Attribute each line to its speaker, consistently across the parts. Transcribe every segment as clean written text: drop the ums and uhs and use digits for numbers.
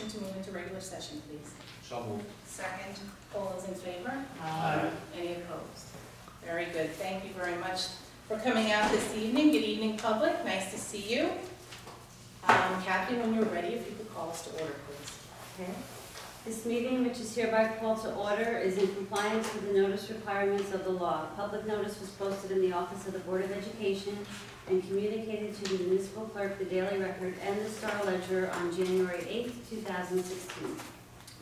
Speaker 1: motion to move into regular session, please?
Speaker 2: So moved.
Speaker 1: Second. All those in favor?
Speaker 2: Aye.
Speaker 1: Any opposed? Very good. Thank you very much for coming out this evening. Good evening, public. Nice to see you. Kathy, when you're ready, if you could call us to order, please.
Speaker 3: Okay. This meeting, which is hereby called to order, is in compliance with the notice requirements of the law. Public notice was posted in the office of the Board of Education and communicated to the municipal clerk, the Daily Record, and the Star Ledger on January 8th, 2016.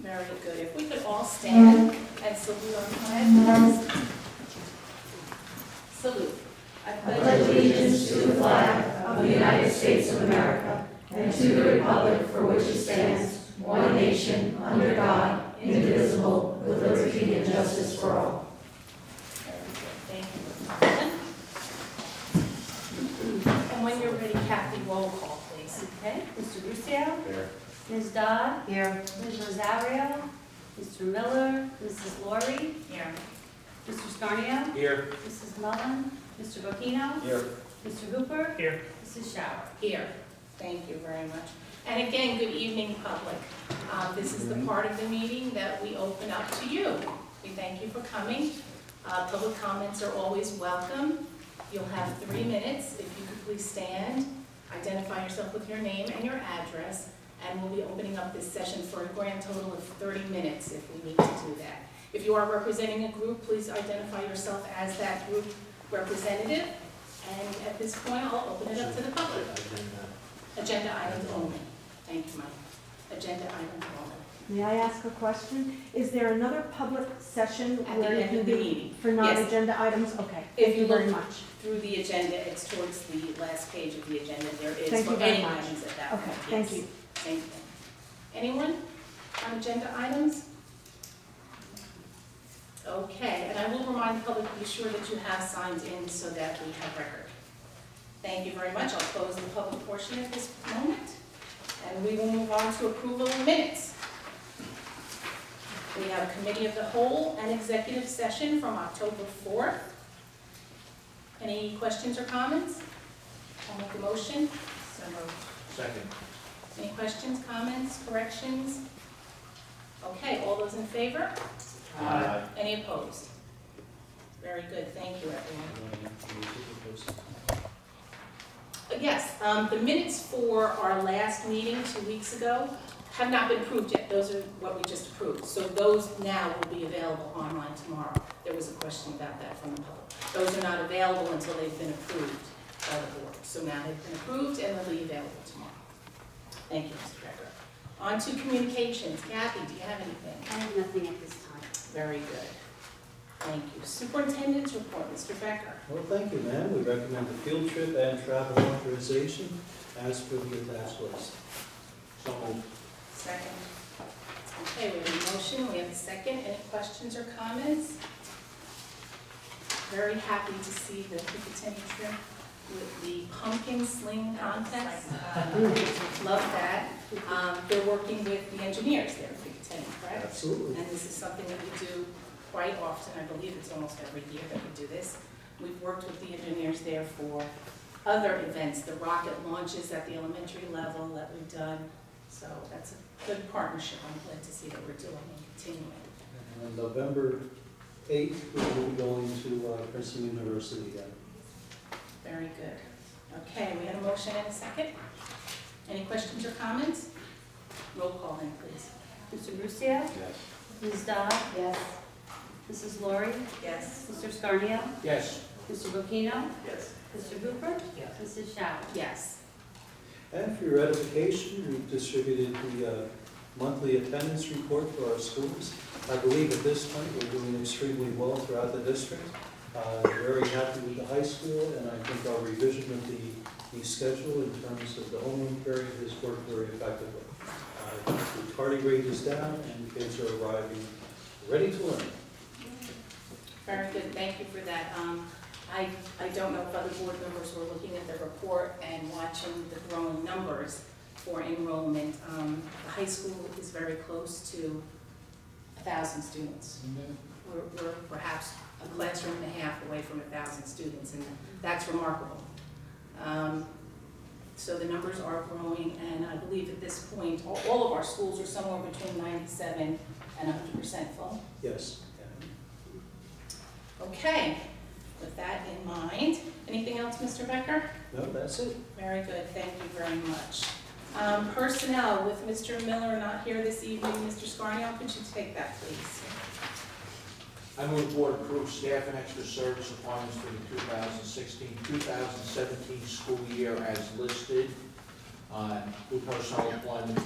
Speaker 1: Very good. If we could all stand and salute our flag, please. Salute.
Speaker 4: I pledge allegiance to the flag of the United States of America and to the republic for which it stands, one nation, under God, indivisible, with liberty and justice for all.
Speaker 1: Very good. Thank you. And when you're ready, Kathy, roll call, please.
Speaker 3: Okay, Mr. Lucio?
Speaker 2: Here.
Speaker 3: Ms. Dodd?
Speaker 4: Here.
Speaker 3: Ms. Rosario? Mr. Miller? Mrs. Laurie?
Speaker 1: Here.
Speaker 3: Mr. Scarnio?
Speaker 2: Here.
Speaker 3: Mrs. Mullen? Mr. Bocchino?
Speaker 2: Here.
Speaker 3: Mr. Hooper?
Speaker 2: Here.
Speaker 3: Mrs. Shower?
Speaker 1: Here. Thank you very much. And again, good evening, public. This is the part of the meeting that we open up to you. We thank you for coming. Public comments are always welcome. You'll have 3 minutes. If you could please stand, identify yourself with your name and your address, and we'll be opening up this session for a grand total of 30 minutes if we need to do that. If you are representing a group, please identify yourself as that group representative. And at this point, I'll open it up to the public. Agenda items only. Thank you, Mike. Agenda items only.
Speaker 5: May I ask a question? Is there another public session
Speaker 1: At the
Speaker 5: where you
Speaker 1: end
Speaker 5: can
Speaker 1: of the
Speaker 5: be
Speaker 1: meeting.
Speaker 5: for non-agenda items? Okay,
Speaker 1: If
Speaker 5: thank
Speaker 1: you
Speaker 5: you very
Speaker 1: look
Speaker 5: much.
Speaker 1: through the agenda, it's towards the last page of the agenda. There is
Speaker 5: Thank you
Speaker 1: for
Speaker 5: very
Speaker 1: any
Speaker 5: much.
Speaker 1: items at that
Speaker 5: Okay,
Speaker 1: point.
Speaker 5: thank
Speaker 1: Yes.
Speaker 5: you.
Speaker 1: Thank you. Anyone on agenda items? Okay, and I will remind the public, be sure that you have signed in so that we have record. Thank you very much. I'll close the public portion at this moment, and we will move on to approval of minutes. We have committee of the whole and executive session from October 4th. Any questions or comments? I'll make a motion. So moved.
Speaker 2: Second.
Speaker 1: Any questions, comments, corrections? Okay, all those in favor?
Speaker 2: Aye.
Speaker 1: Any opposed? Very good, thank you, everyone. Yes, the minutes for our last meeting 2 weeks ago have not been approved yet. Those are what we just approved. So those now will be available online tomorrow. There was a question about that from the public. Those are not available until they've been approved by the board. So now they've been approved and they'll be available tomorrow. Thank you, Mr. Becker. On to communications. Kathy, do you have anything?
Speaker 3: I have nothing at this time.
Speaker 1: Very good. Thank you. Superintendent's report, Mr. Becker.
Speaker 6: Well, thank you, ma'am. We recommend a field trip and travel authorization as per the attached list.
Speaker 2: So moved.
Speaker 1: Second. Okay, we have a motion, we have a second. Any questions or comments? Very happy to see the Picatinny trip with the pumpkin sling contest. Love that. They're working with the engineers there at Picatinny, correct?
Speaker 6: Absolutely.
Speaker 1: And this is something that we do quite often. I believe it's almost every year that we do this. We've worked with the engineers there for other events, the rocket launches at the elementary level that we've done. So that's a good partnership. I'm glad to see that we're doing and continuing.
Speaker 6: And on November 8th, we will be going to Princeton University again.
Speaker 1: Very good. Okay, we had a motion and a second. Any questions or comments? Roll call in, please.
Speaker 3: Mr. Lucio?
Speaker 2: Yes.
Speaker 3: Ms. Dodd?
Speaker 4: Yes.
Speaker 3: Mrs. Laurie?
Speaker 1: Yes.
Speaker 3: Mr. Scarnio?
Speaker 2: Yes.
Speaker 3: Mr. Bocchino?
Speaker 2: Yes.
Speaker 3: Mr. Hooper?
Speaker 2: Yes.
Speaker 3: Mrs. Shower?
Speaker 1: Yes.
Speaker 6: And for your edification, we've distributed the monthly attendance report for our schools. I believe at this point we're doing extremely well throughout the district. Very happy with the high school, and I think our revision of the schedule in terms of the homeroom period has worked very effectively. The tardy rate is down, and kids are arriving ready to learn.
Speaker 1: Very good. Thank you for that. I don't know if other board members were looking at the report and watching the growing numbers for enrollment. The high school is very close to 1,000 students. We're perhaps a classroom and a half away from 1,000 students, and that's remarkable. So the numbers are growing, and I believe at this point, all of our schools are somewhere between 97 and 100% full.
Speaker 6: Yes.
Speaker 1: Okay, with that in mind, anything else, Mr. Becker?
Speaker 6: No, that's it.
Speaker 1: Very good, thank you very much. Personnel, with Mr. Miller not here this evening, Mr. Scarnio, could you take that, please?
Speaker 2: I move the board approve staff and extra service appointments for the 2016-2017 school year as listed. New personnel appointments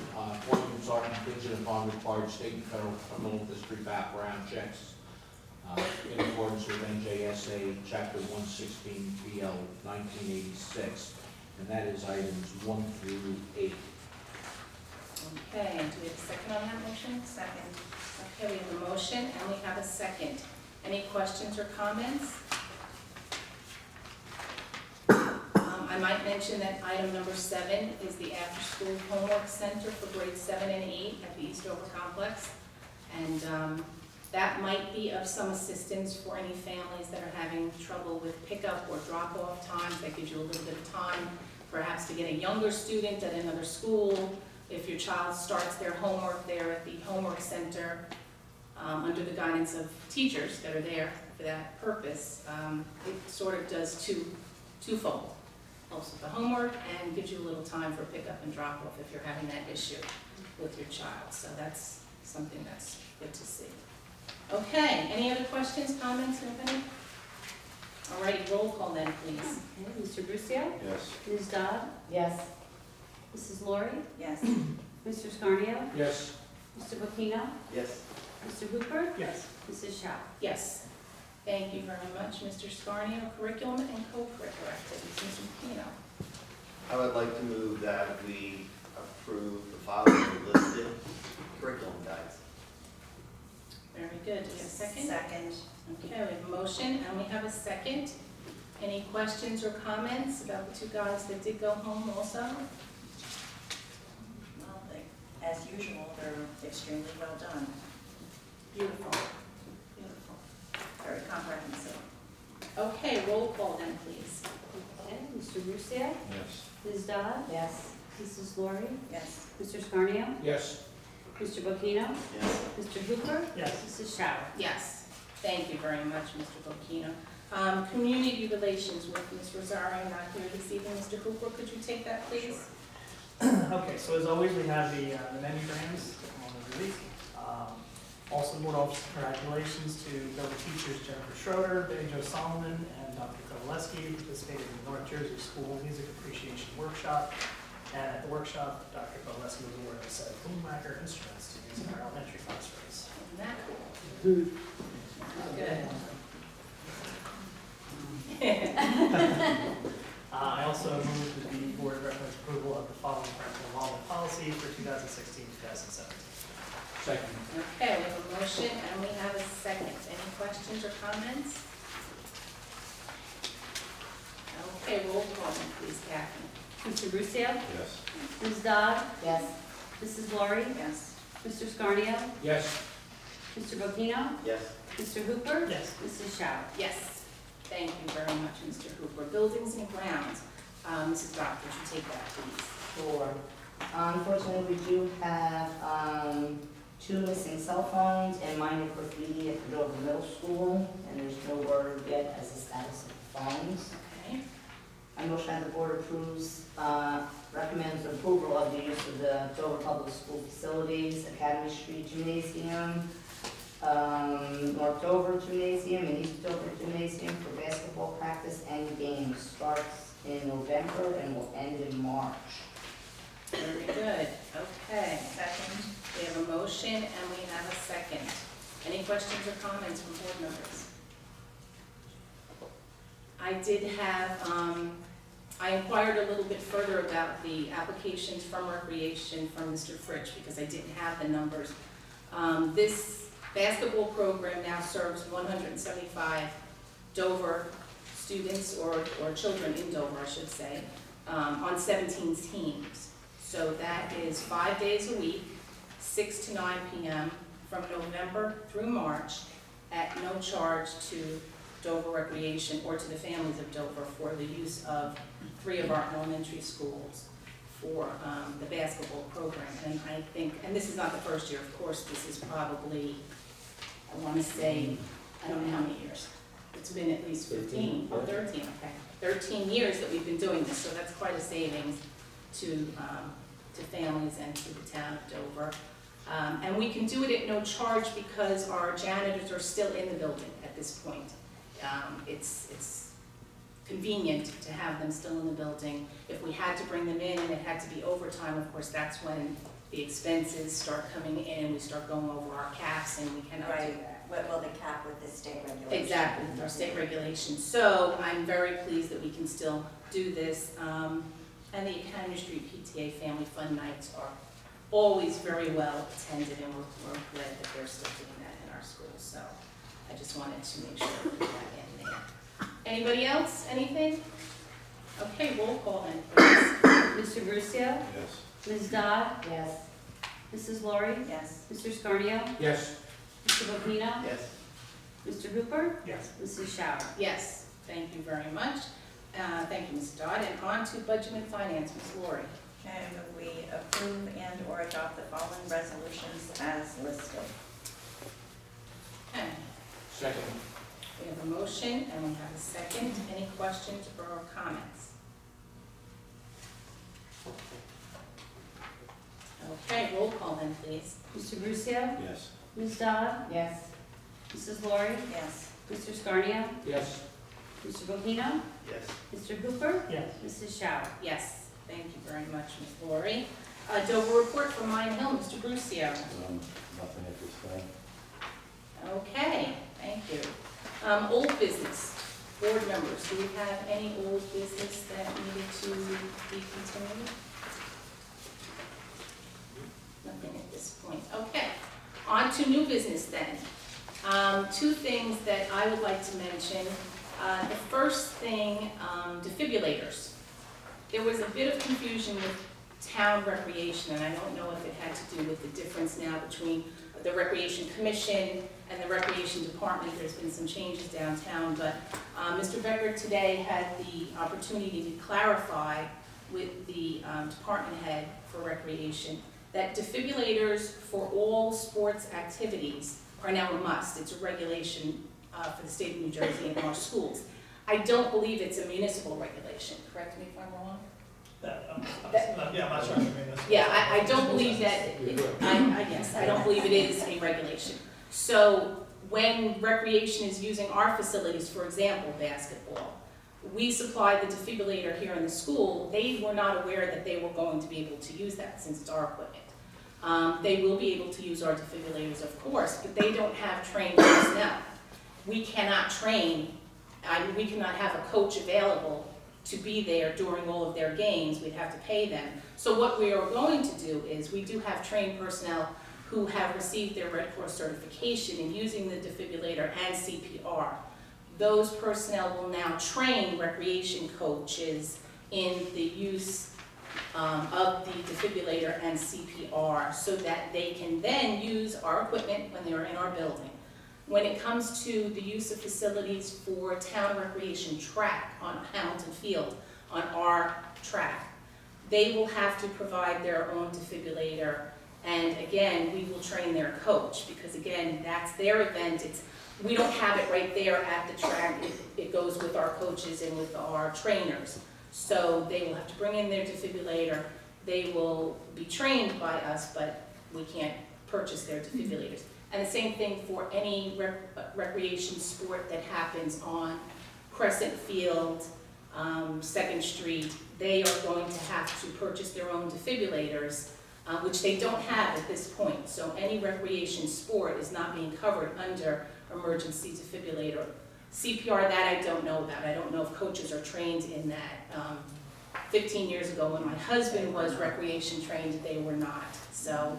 Speaker 2: are contingent upon required state and federal criminal history background checks in accordance with NJSA Chapter 116 BL 1986, and that is items 1 through 8.
Speaker 1: Okay, and do we have a second on that motion? Second. Okay, we have a motion and we have a second. Any questions or comments? I might mention that item number 7 is the after-school homework center for grades 7 and 8 at the Eastover Complex. And that might be of some assistance for any families that are having trouble with pickup or drop-off times. That gives you a little bit of time, perhaps to get a younger student at another school. If your child starts their homework there at the homework center, under the guidance of teachers that are there for that purpose, it sort of does twofold. Helps with the homework and gives you a little time for pickup and drop-off if you're having that issue with your child. So that's something that's good to see. Okay, any other questions, comments, anybody? All righty, roll call then, please.
Speaker 3: Okay, Mr. Brucio?
Speaker 2: Yes.
Speaker 3: Ms. Dodd?
Speaker 4: Yes.
Speaker 3: Mrs. Laurie?
Speaker 1: Yes.
Speaker 3: Mr. Scarnio?
Speaker 2: Yes.
Speaker 3: Mr. Bocchino?
Speaker 2: Yes.
Speaker 3: Mr. Hooper?
Speaker 2: Yes.
Speaker 3: Mrs. Shaw?
Speaker 1: Yes. Thank you very much, Mr. Scarnio. Curriculum and co-curricular activities, Mr. Pino.
Speaker 7: I would like to move that we approve the following listed curriculum guides.
Speaker 1: Very good. Do we have a second?
Speaker 4: Second.
Speaker 1: Okay, we have a motion and we have a second. Any questions or comments about the two guys that did go home also?
Speaker 4: Well, as usual, they're extremely well done,
Speaker 1: Beautiful. Beautiful.
Speaker 4: very comprehensive.
Speaker 1: Okay, roll call then, please.
Speaker 3: Okay, Mr. Brucio?
Speaker 2: Yes.
Speaker 3: Ms. Dodd?
Speaker 4: Yes.
Speaker 3: Mrs. Laurie?
Speaker 4: Yes.
Speaker 3: Mr. Scarnio?
Speaker 2: Yes.
Speaker 3: Mr. Bocchino?
Speaker 7: Yes.
Speaker 3: Mr. Hooper?
Speaker 2: Yes.
Speaker 3: Mrs. Shower?
Speaker 1: Yes. Thank you very much, Mr. Bocchino. Community relations with Ms. Rosario not here this evening. Mr. Hooper, could you take that, please?
Speaker 8: Okay, so as always, we have the memograms on the release. Also, board office congratulations to Dover teachers Jennifer Schroeder, Betty Jo Solomon, and Dr. Kowaleski, who participated in the North Jersey School Music Appreciation Workshop. And at the workshop, Dr. Kowaleski was awarded a set of Boommacher instruments to use in our elementary classrooms.
Speaker 1: Isn't that cool? Good.
Speaker 8: I also move that the board recommends approval of the following parental involvement policy for 2016-2017.
Speaker 2: Second.
Speaker 1: Okay, we have a motion and we have a second. Any questions or comments? Okay, roll call then, please, Kathy.
Speaker 3: Mr. Brucio?
Speaker 2: Yes.
Speaker 3: Ms. Dodd?
Speaker 4: Yes.
Speaker 3: Mrs. Laurie?
Speaker 4: Yes.
Speaker 3: Mr. Scarnio?
Speaker 2: Yes.
Speaker 3: Mr. Bocchino?
Speaker 7: Yes.
Speaker 3: Mr. Hooper?
Speaker 8: Yes.
Speaker 3: Mrs. Shower?
Speaker 1: Yes. Thank you very much, Mr. Hooper. Buildings and grounds. Mrs. Dodd, would you take that, please?
Speaker 9: Sure. Unfortunately, we do have 2 missing cell phones and minor graffiti at the Dover Middle School, and there's no word yet as the status of the phones.
Speaker 1: Okay.
Speaker 9: I motion that the board recommends approval of the use of the Dover Public School facilities, Academy Street Gymnasium, North Dover Gymnasium, and East Dover Gymnasium for basketball practice and games. Starts in November and will end in March.
Speaker 1: Very good. Okay. Second. We have a motion and we have a second. Any questions or comments from board members? I did have, I inquired a little bit further about the applications from Recreation from Mr. Fritsch because I didn't have the numbers. This basketball program now serves 175 Dover students or children in Dover, I should say, on 17 teams. So that is 5 days a week, 6 to 9 p.m. from November through March at no charge to Dover Recreation or to the families of Dover for the use of 3 of our elementary schools. for the basketball program. And I think, and this is not the first year, of course, this is probably, I want to say, I don't know how many years. It's been at least 15, or 13, okay. 13 years that we've been doing this, so that's quite a savings to families and to the town of Dover. And we can do it at no charge because our janitors are still in the building at this point. It's convenient to have them still in the building. If we had to bring them in and it had to be overtime, of course, that's when the expenses start coming in, we start going over our caps, and we cannot do that.
Speaker 4: What will the cap with the state regulation?
Speaker 1: Exactly, with our state regulations. So I'm very pleased that we can still do this. And the Academy Street PTA Family Fun Nights are always very well attended, and we're glad that they're still doing that in our schools. So I just wanted to make sure to put that in there. Anybody else? Anything? Okay, roll call then, please.
Speaker 3: Mr. Brucio?
Speaker 7: Yes.
Speaker 3: Ms. Dodd?
Speaker 9: Yes.
Speaker 3: Mrs. Laurie?
Speaker 4: Yes.
Speaker 3: Mr. Scarnio?
Speaker 2: Yes.
Speaker 3: Mr. Bocchino?
Speaker 7: Yes.
Speaker 3: Mr. Hooper?
Speaker 8: Yes.
Speaker 3: Mrs. Shower?
Speaker 1: Yes, thank you very much. Thank you, Ms. Dodd. And on to Budget and Finance, Ms. Laurie.
Speaker 4: And we approve and/or adopt the following resolutions as listed.
Speaker 1: Okay,
Speaker 2: Second.
Speaker 1: we have a motion and we have a second. Any questions or comments? Okay, roll call then, please.
Speaker 3: Mr. Brucio?
Speaker 7: Yes.
Speaker 3: Ms. Dodd?
Speaker 9: Yes.
Speaker 3: Mrs. Laurie?
Speaker 4: Yes.
Speaker 3: Mr. Scarnio?
Speaker 2: Yes.
Speaker 3: Mr. Bocchino?
Speaker 7: Yes.
Speaker 3: Mr. Hooper?
Speaker 8: Yes.
Speaker 3: Mrs. Shower?
Speaker 1: Yes, thank you very much, Ms. Laurie. Dover report from Mine Hill, Mr. Brucio.
Speaker 7: Nothing at this time.
Speaker 1: Okay, thank you. Old business, board members, do we have any old business that needed to be continued? Nothing at this point. Okay, on to new business then. Two things that I would like to mention. The first thing, defibrillators. There was a bit of confusion with town recreation, and I don't know if it had to do with the difference now between the Recreation Commission and the Recreation Department. There's been some changes downtown, but Mr. Becker today had the opportunity to clarify with the department head for recreation that defibrillators for all sports activities are now a must. It's a regulation for the state of New Jersey and our schools. I don't believe it's a municipal regulation, correct me if I'm wrong?
Speaker 8: Yeah, I'm not sure. I mean, that's-
Speaker 1: Yeah, I don't believe that, yes, I don't believe it is a regulation. So when recreation is using our facilities, for example, basketball, we supply the defibrillator here in the school. They were not aware that they were going to be able to use that since it's our equipment. They will be able to use our defibrillators, of course, but they don't have trained personnel. We cannot train, we cannot have a coach available to be there during all of their games. We'd have to pay them. So what we are going to do is we do have trained personnel who have received their Red Cross certification in using the defibrillator and CPR. Those personnel will now train recreation coaches in the use of the defibrillator and CPR so that they can then use our equipment when they're in our building. When it comes to the use of facilities for town recreation track on Hamilton Field, on our track, they will have to provide their own defibrillator. And again, we will train their coach because again, that's their event. We don't have it right there at the track. It goes with our coaches and with our trainers. So they will have to bring in their defibrillator. They will be trained by us, but we can't purchase their defibrillators. And the same thing for any recreation sport that happens on Crescent Field, 2nd Street. They are going to have to purchase their own defibrillators, which they don't have at this point. So any recreation sport is not being covered under emergency defibrillator. CPR, that I don't know about. I don't know if coaches are trained in that. 15 years ago when my husband was recreation trained, they were not. So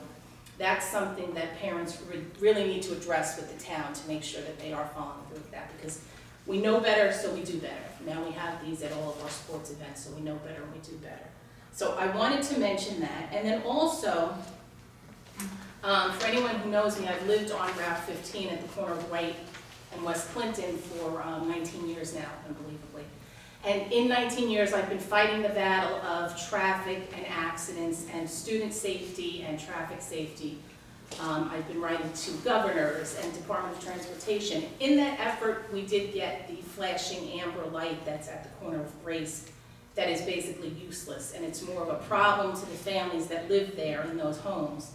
Speaker 1: that's something that parents really need to address with the town to make sure that they are following through with that, because we know better, so we do better. Now we have these at all of our sports events, so we know better and we do better. So I wanted to mention that. And then also, for anyone who knows me, I've lived on Route 15 at the corner of White and West Clinton for 19 years now, unbelievably. And in 19 years, I've been fighting the battle of traffic and accidents and student safety and traffic safety. I've been writing to governors and Department of Transportation. In that effort, we did get the flashing amber light that's at the corner of Grace that is basically useless, and it's more of a problem to the families that live there in those homes.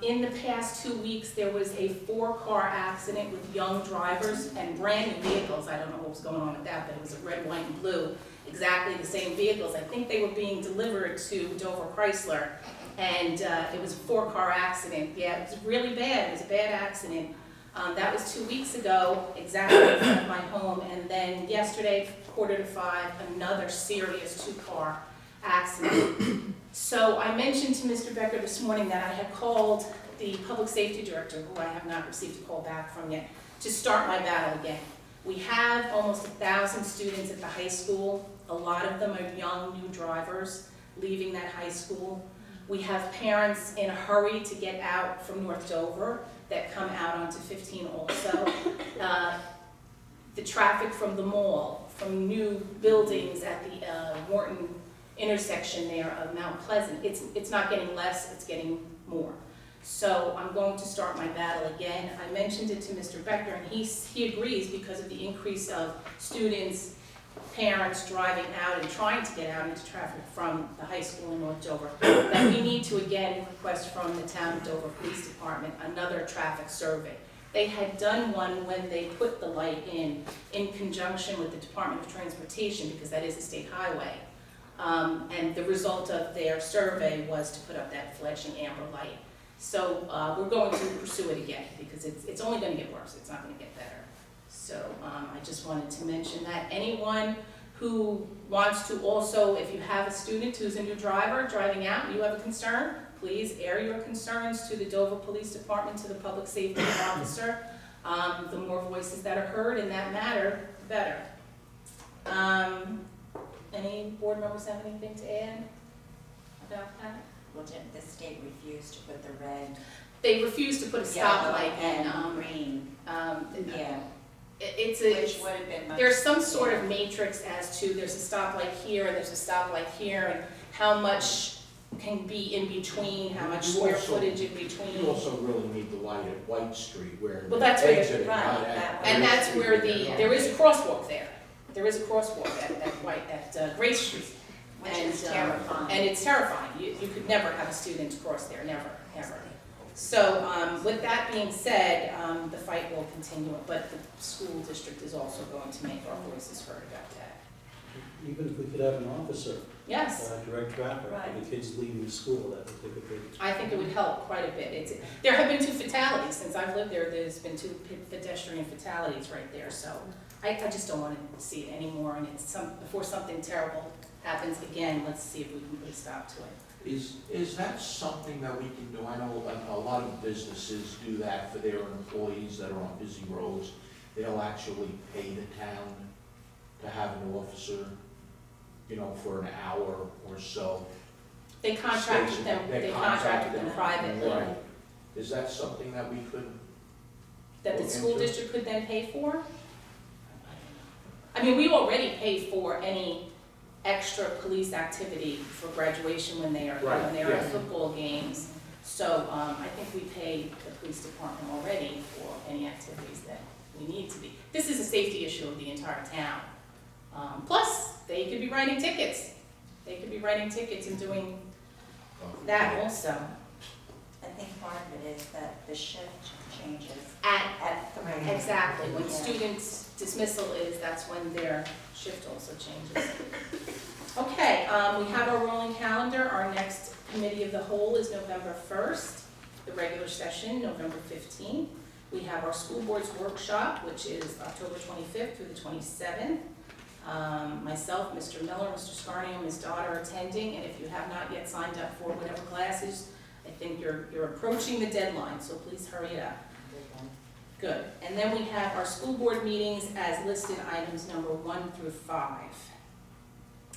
Speaker 1: In the past 2 weeks, there was a 4-car accident with young drivers and brand new vehicles. I don't know what was going on with that, but it was a red, white, and blue, exactly the same vehicles. I think they were being delivered to Dover Chrysler, and it was a 4-car accident. Yeah, it was really bad. It was a bad accident. That was 2 weeks ago, exactly in front of my home, and then yesterday, 4:45, another serious 2-car accident. So I mentioned to Mr. Becker this morning that I had called the public safety director, who I have not received a call back from yet, to start my battle again. We have almost 1,000 students at the high school. A lot of them are young, new drivers leaving that high school. We have parents in a hurry to get out from North Dover that come out onto 15 also. The traffic from the mall, from new buildings at the Morton intersection there of Mount Pleasant, it's not getting less, it's getting more. So I'm going to start my battle again. I mentioned it to Mr. Becker, and he agrees because of the increase of students, parents driving out and trying to get out into traffic from the high school in North Dover, that we need to again request from the town of Dover Police Department another traffic survey. They had done one when they put the light in conjunction with the Department of Transportation, because that is a state highway. And the result of their survey was to put up that flashing amber light. So we're going to pursue it again, because it's only going to get worse, it's not going to get better. So I just wanted to mention that. Anyone who wants to also, if you have a student who's a new driver driving out and you have a concern, please air your concerns to the Dover Police Department, to the public safety officer. The more voices that are heard in that matter, the better. Any board members have anything to add about that?
Speaker 10: Well, did the state refuse to put the red,
Speaker 1: They refused to put a
Speaker 10: yellow,
Speaker 1: stoplight in.
Speaker 10: and green? Yeah,
Speaker 1: It's
Speaker 10: which would have been much.
Speaker 1: there's some sort of matrix as to there's a stoplight here and there's a stoplight here, and how much can be in between, how much
Speaker 2: You
Speaker 1: square
Speaker 2: also-
Speaker 1: footage in between.
Speaker 2: You also really need the light at White Street where.
Speaker 1: Well, that's where the-
Speaker 2: exiting,
Speaker 10: right,
Speaker 2: not at
Speaker 10: that-
Speaker 1: And
Speaker 2: Grace
Speaker 1: that's
Speaker 2: Street
Speaker 1: where
Speaker 2: they're
Speaker 1: there is a crosswalk there. There is a crosswalk at Grace Street.
Speaker 10: Which is terrifying.
Speaker 1: And it's terrifying. You could never have a student cross there, never, ever. So with that being said, the fight will continue, but the school district is also going to make our voices heard about that.
Speaker 6: Even if we could have an officer,
Speaker 1: Yes,
Speaker 6: direct traffic for
Speaker 10: Right.
Speaker 6: the kids leaving school, that would take a big.
Speaker 1: I think it would help quite a bit. There have been 2 fatalities since I've lived there. There's been 2 pedestrian fatalities right there, so I just don't want to see it anymore, and before something terrible happens again, let's see if we can put a stop to it.
Speaker 2: Is that something that we can do? I know a lot of businesses do that for their employees that are on busy roads. They'll actually pay the town to have an officer, for an hour or so.
Speaker 1: They contracted them, they contracted them privately,
Speaker 2: Right. Is that something that we could?
Speaker 1: that the
Speaker 2: Look
Speaker 1: school
Speaker 2: into.
Speaker 1: district could then pay for? I mean, we already pay for any extra police activity for graduation when they are
Speaker 2: Right,
Speaker 1: at
Speaker 2: yeah.
Speaker 1: football games. So I think we pay the police department already for any activities that we need to be. This is a safety issue of the entire town. Plus, they could be writing tickets. They could be writing tickets and doing that also.
Speaker 10: I think part of it is that the shift changes
Speaker 1: At,
Speaker 10: at 3.
Speaker 1: exactly, when
Speaker 10: Yeah.
Speaker 1: students' dismissal is, that's when their shift also changes. Okay, we have our rolling calendar. Our next committee of the whole is November 1st, the regular session, November 15th. We have our school board's workshop, which is October 25th through the 27th. Myself, Mr. Miller, Mr. Scarnio, Ms. Dodd are attending, and if you have not yet signed up for whatever classes, I think you're approaching the deadline, so please hurry it up. Good. And then we have our school board meetings as listed, items number 1 through 5.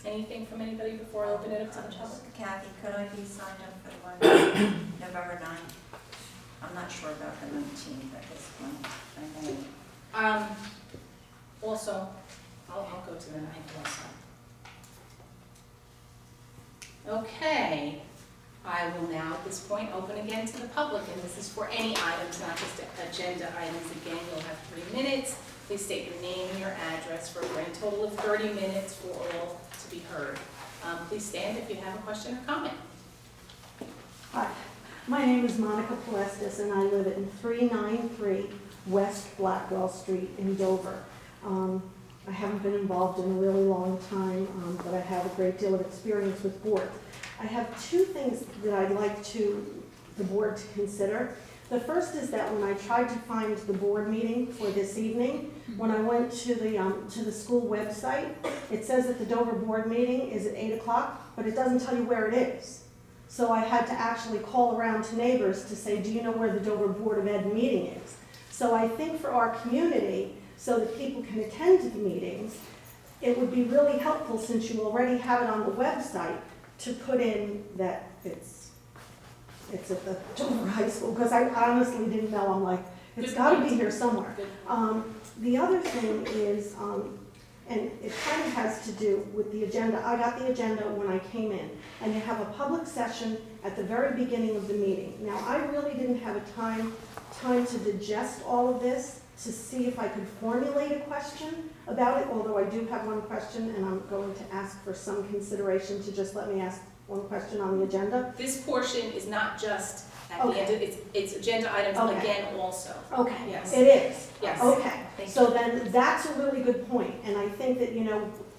Speaker 1: Anything from anybody before I open it up to the public?
Speaker 10: Kathy, could I be signed up for the one November 9th? I'm not sure about the 19th at this point. I think.
Speaker 1: Also, I'll go to the 9th also. Okay, I will now at this point open again to the public, and this is for any items, not just agenda items. Again, you'll have 3 minutes. Please state your name and your address for a grand total of 30 minutes for all to be heard. Please stand if you have a question or comment.
Speaker 5: Hi, my name is Monica Palestis, and I live at 393 West Blackwell Street in Dover. I haven't been involved in a really long time, but I have a great deal of experience with boards. I have 2 things that I'd like the board to consider. The first is that when I tried to find the board meeting for this evening, when I went to the school website, it says that the Dover board meeting is at 8 o'clock, but it doesn't tell you where it is. So I had to actually call around to neighbors to say, do you know where the Dover Board of Ed meeting is? So I think for our community, so that people can attend to the meetings, it would be really helpful, since you already have it on the website, to put in that it's at the Dover High School, because I honestly didn't know. I'm like, it's
Speaker 1: Good
Speaker 5: got to
Speaker 1: point.
Speaker 5: be here somewhere.
Speaker 1: Good.
Speaker 5: The other thing is, and it kind of has to do with the agenda. I got the agenda when I came in, and you have a public session at the very beginning of the meeting. Now, I really didn't have a time to digest all of this, to see if I could formulate a question about it, although I do have one question, and I'm going to ask for some consideration to just let me ask one question on the agenda.
Speaker 1: This portion is not just at the end, it's agenda items again also.
Speaker 5: Okay.
Speaker 1: Yes.
Speaker 5: It is?
Speaker 1: Yes.
Speaker 5: Okay.
Speaker 1: Thank
Speaker 5: So
Speaker 1: you.
Speaker 5: then, that's a really good point, and I think that,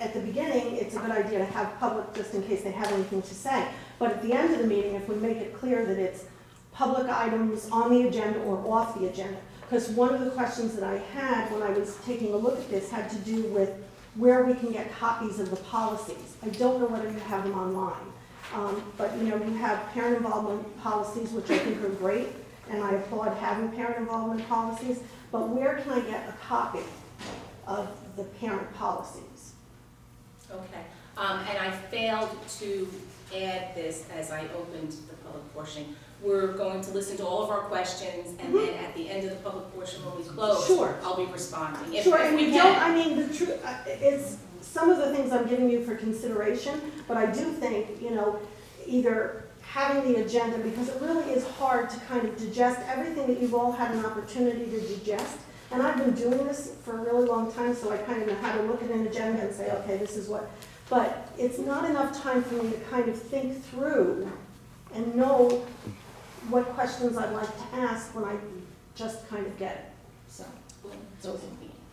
Speaker 5: at the beginning, it's a good idea to have public, just in case they have anything to say. But at the end of the meeting, if we make it clear that it's public items on the agenda or off the agenda. Because one of the questions that I had when I was taking a look at this had to do with where we can get copies of the policies. I don't know whether you have them online. But you have parent involvement policies, which I think are great, and I applaud having parent involvement policies. But where can I get a copy of the parent policies?
Speaker 1: Okay, and I failed to add this as I opened the public portion. We're going to listen to all of our questions, and then at the end of the public portion, when we close,
Speaker 5: Sure.
Speaker 1: I'll be responding. If
Speaker 5: Sure, and
Speaker 1: we
Speaker 5: you
Speaker 1: can.
Speaker 5: don't, I mean, the truth, it's, some of the things I'm giving you for consideration, but I do think, either having the agenda, because it really is hard to kind of digest everything that you've all had an opportunity to digest. And I've been doing this for a really long time, so I kind of know how to look at an agenda and say, okay, this is what, but it's not enough time for me to kind of think through and know what questions I'd like to ask when I just kind of get it, so.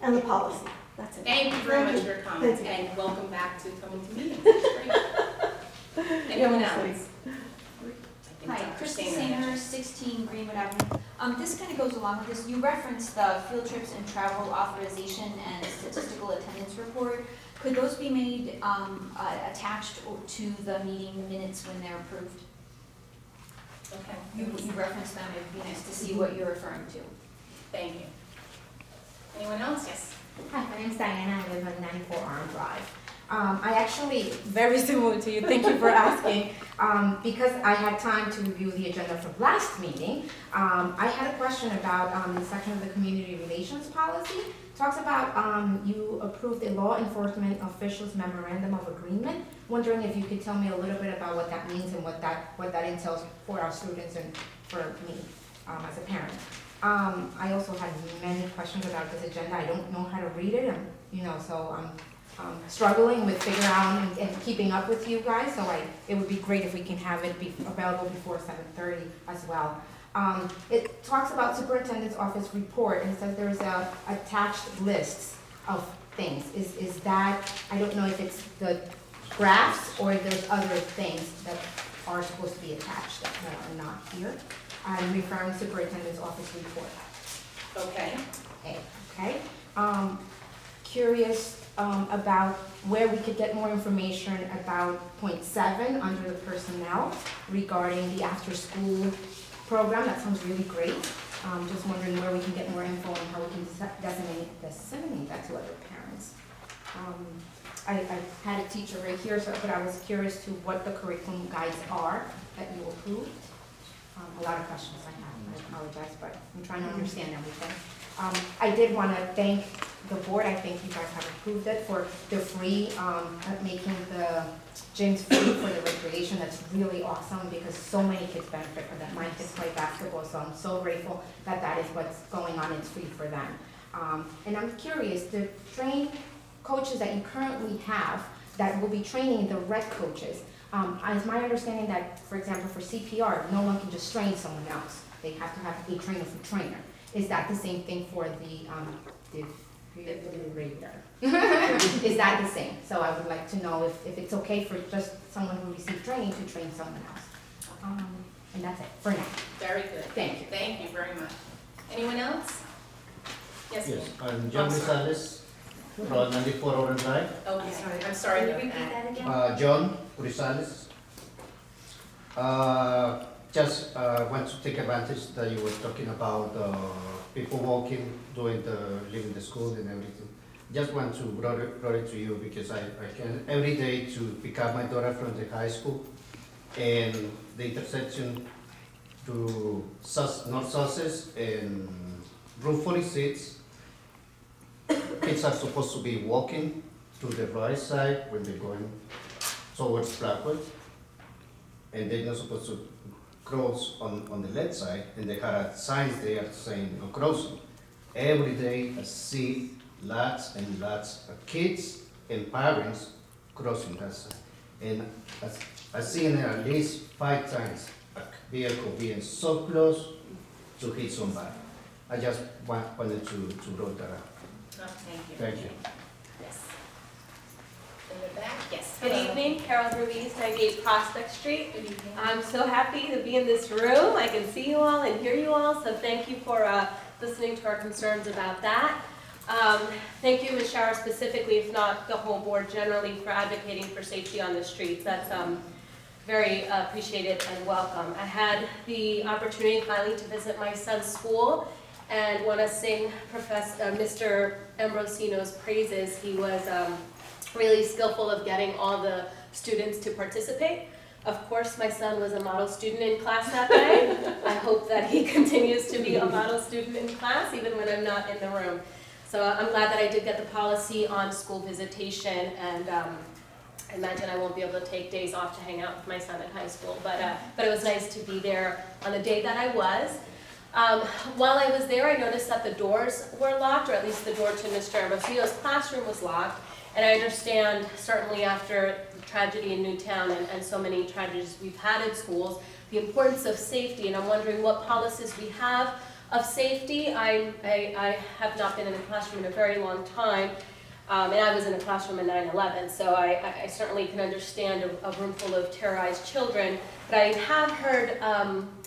Speaker 5: And the policy, that's it.
Speaker 1: Thank you very much
Speaker 5: Thank
Speaker 1: for
Speaker 5: you.
Speaker 1: your comments,
Speaker 5: Thank you.
Speaker 1: and welcome back to coming to meetings. That's great. Anyone
Speaker 5: Yeah,
Speaker 1: else? I think
Speaker 11: Hi,
Speaker 1: Dr.
Speaker 11: Kristen
Speaker 1: Sainer
Speaker 11: Sainer,
Speaker 1: has-
Speaker 11: 16 Greenwood Avenue. This kind of goes along with this. You referenced the field trips and travel authorization and statistical attendance report. Could those be made attached to the meeting minutes when they're approved?
Speaker 1: Okay.
Speaker 11: You referenced them. It'd be nice to see what you're referring to.
Speaker 1: Thank you. Anyone else? Yes.
Speaker 12: Hi, my name's Diana. I live on 94 Arm Drive. I actually, very similar to you, thank you for asking, because I had time to review the agenda from last meeting. I had a question about the section of the community relations policy. It talks about you approved a law enforcement official's memorandum of agreement. Wondering if you could tell me a little bit about what that means and what that entails for our students and for me as a parent. I also had many questions about this agenda. I don't know how to read it, so I'm struggling with figuring out and keeping up with you guys, so it would be great if we can have it be available before 7:30 as well. It talks about superintendent's office report, and it says there's attached lists of things. Is that, I don't know if it's the graphs or if there's other things that are supposed to be attached that are not here. I'm referring to superintendent's office report.
Speaker 1: Okay.
Speaker 12: Okay. Curious about where we could get more information about point 7 under the personnel regarding the after-school program. That sounds really great. Just wondering where we can get more info and how we can disseminate that to other parents. I had a teacher right here, but I was curious to what the curriculum guides are that you approved. A lot of questions I have, I apologize, but I'm trying to understand everything. I did want to thank the board, I think you guys have approved it for the free, making the gyms free for the recreation. That's really awesome because so many kids benefit from that. My kids play basketball, so I'm so grateful that that is what's going on. It's free for them. And I'm curious, the trained coaches that you currently have that will be training the rec coaches, it's my understanding that, for example, for CPR, no one can just train someone else. They have to have a trainer for trainer. Is that the same thing for the defibrillator? Is that the same? So I would like to know if it's okay for just someone who received training to train someone else. And that's it for now.
Speaker 1: Very good.
Speaker 12: Thank you.
Speaker 1: Thank you very much. Anyone else? Yes,
Speaker 13: Yes,
Speaker 1: ma'am.
Speaker 13: I'm John Grisales from 94 Orange Drive.
Speaker 1: Oh, I'm sorry.
Speaker 3: Can you repeat that again?
Speaker 13: John Grisales. Just want to take advantage that you were talking about people walking, leaving the school and everything. Just want to brought it to you because I can every day to pick up my daughter from the high school and the intersection to North Sussex and Route 46. Kids are supposed to be walking to the right side when they're going towards Blackwood, and they're not supposed to cross on the left side, and they had signs there saying no crossing. Every day I see lots and lots of kids and parents crossing that side. And I've seen at least 5 times a vehicle being so close to hit somebody. I just wanted to bring that up.
Speaker 1: Oh, thank you.
Speaker 13: Thank you.
Speaker 1: Yes. In the back, yes.
Speaker 14: Good
Speaker 1: Hello.
Speaker 14: evening, Carol Ruiz, 98 Prospect Street.
Speaker 1: Good evening.
Speaker 14: I'm so happy to be in this room. I can see you all and hear you all, so thank you for listening to our concerns about that. Thank you, Ms. Shower, specifically, if not the whole board generally, for advocating for safety on the streets. That's very appreciated and welcome. I had the opportunity finally to visit my son's school and want to sing Mr. Ambrosino's praises. He was really skillful of getting all the students to participate. Of course, my son was a model student in class that day. I hope that he continues to be a model student in class, even when I'm not in the room. So I'm glad that I did get the policy on school visitation, and I imagine I won't be able to take days off to hang out with my son at high school, but it was nice to be there on the day that I was. While I was there, I noticed that the doors were locked, or at least the door to Mr. Ambrosino's classroom was locked. And I understand, certainly after the tragedy in Newtown and so many tragedies we've had in schools, the importance of safety. And I'm wondering what policies we have of safety. I have not been in a classroom in a very long time. And I was in a classroom in 9/11, so I certainly can understand a room full of terrorized children. But I have heard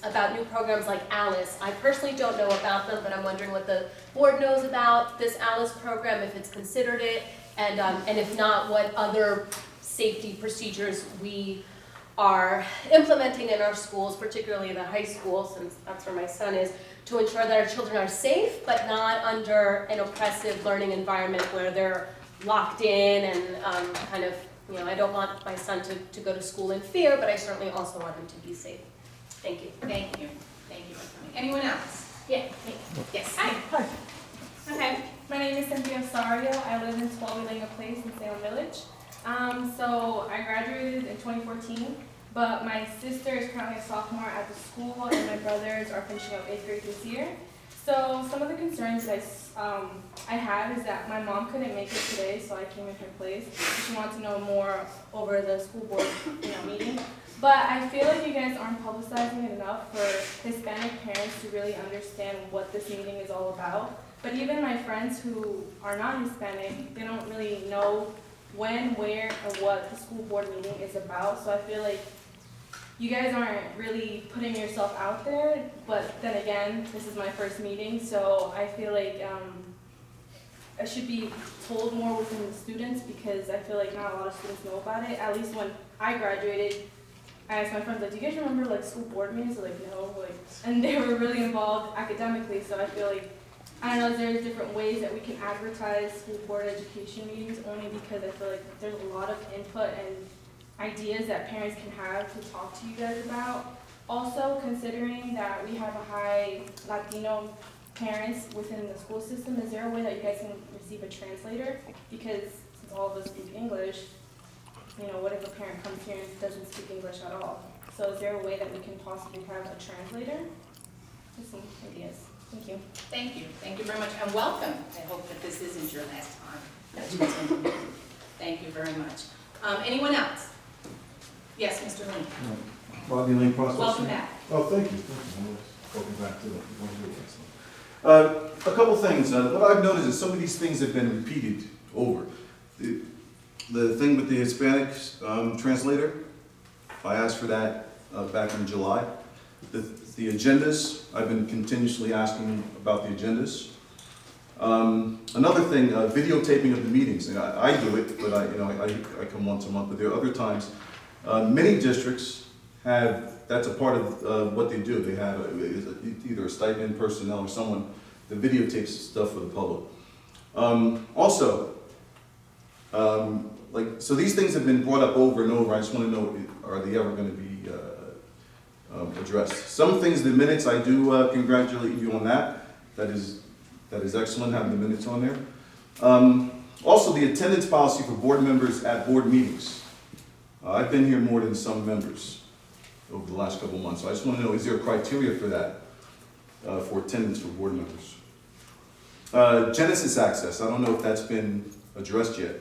Speaker 14: about new programs like ALICE. I personally don't know about them, but I'm wondering what the board knows about this ALICE program, if it's considered it, and if not, what other safety procedures we are implementing in our schools, particularly the high school, since that's where my son is, to ensure that our children are safe, but not under an oppressive learning environment where they're locked in and kind of, you know, I don't want my son to go to school in fear, but I certainly also want him to be safe. Thank you.
Speaker 1: Thank you. Thank you for coming. Anyone else?
Speaker 14: Yeah.
Speaker 1: Yes.
Speaker 14: Hi. Okay, my name is Cynthia Sario. I live in 12 Elena Place in Salem Village. So I graduated in 2014, but my sister is currently a sophomore at the school, and my brothers are finishing up 8th grade this year. So some of the concerns that I have is that my mom couldn't make it today, so I came in her place. She wants to know more over the school board meeting. But I feel like you guys aren't publicizing it enough for Hispanic parents to really understand what this meeting is all about. But even my friends who are not Hispanic, they don't really know when, where, or what the school board meeting is about. So I feel like you guys aren't really putting yourself out there, but then again, this is my first meeting, so I feel like I should be told more within the students, because I feel like not a lot of students know about it. At least when I graduated, I asked my friends, like, do you guys remember like school board meetings? They're like, no, and they were really involved academically, so I feel like, I don't know, there's different ways that we can advertise school board education meetings, only because I feel like there's a lot of input and ideas that parents can have to talk to you guys about. Also, considering that we have a high Latino
Speaker 15: parents within the school system, is there a way that you guys can receive a translator? Because since all of us speak English, you know, what if a parent comes here and doesn't speak English at all? So is there a way that we can possibly have a translator? Just some ideas. Thank you.
Speaker 1: Thank you. Thank you very much, and welcome. I hope that this isn't your last time that you attend. Thank you very much. Anyone else? Yes, Mr. Lane.
Speaker 16: Bobby Lane, Prospect.
Speaker 1: Welcome back.
Speaker 16: Oh, thank you. Welcome back to the one. A couple things. What I've noticed is some of these things have been repeated over. The thing with the Hispanic translator, I asked for that back in July. The agendas, I've been continuously asking about the agendas. Another thing, videotaping of the meetings. And I do it, but I come once a month. But there are other times. Many districts have, that's a part of what they do. They have either a stipend personnel or someone that videotapes stuff for the public. So these things have been brought up over and over. I just want to know, are they ever going to be addressed? Some things, the minutes, I do congratulate you on that. That is excellent, having the minutes on there. Also, the attendance policy for board members at board meetings. I've been here more than some members over the last couple of months. So I just want to know, is there a criteria for that, for attendance for board members? Genesis access, I don't know if that's been addressed yet.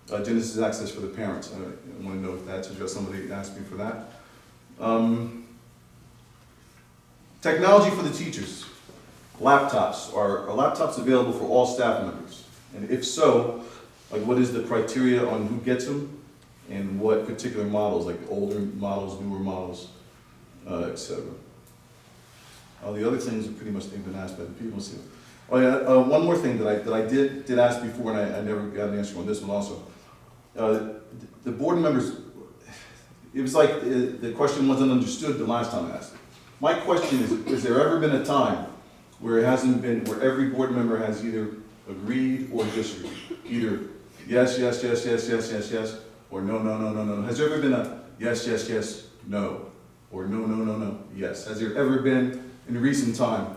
Speaker 16: Genesis access for the parents. I want to know if that's addressed. Somebody asked me for that. Technology for the teachers. Laptops. Are laptops available for all staff members? And if so, like what is the criteria on who gets them and what particular models, like older models, newer models, etc. The other things are pretty much they've been asked by the people. So, one more thing that I did ask before, and I never got an answer on this one also. The board members, it was like the question wasn't understood the last time I asked it. My question is, has there ever been a time where it hasn't been, where every board member has either agreed or disagreed? Either yes, yes, yes, yes, yes, yes, yes, or no, no, no, no, no. Has there ever been a yes, yes, yes, no, or no, no, no, no, yes? Has there ever been, in recent time,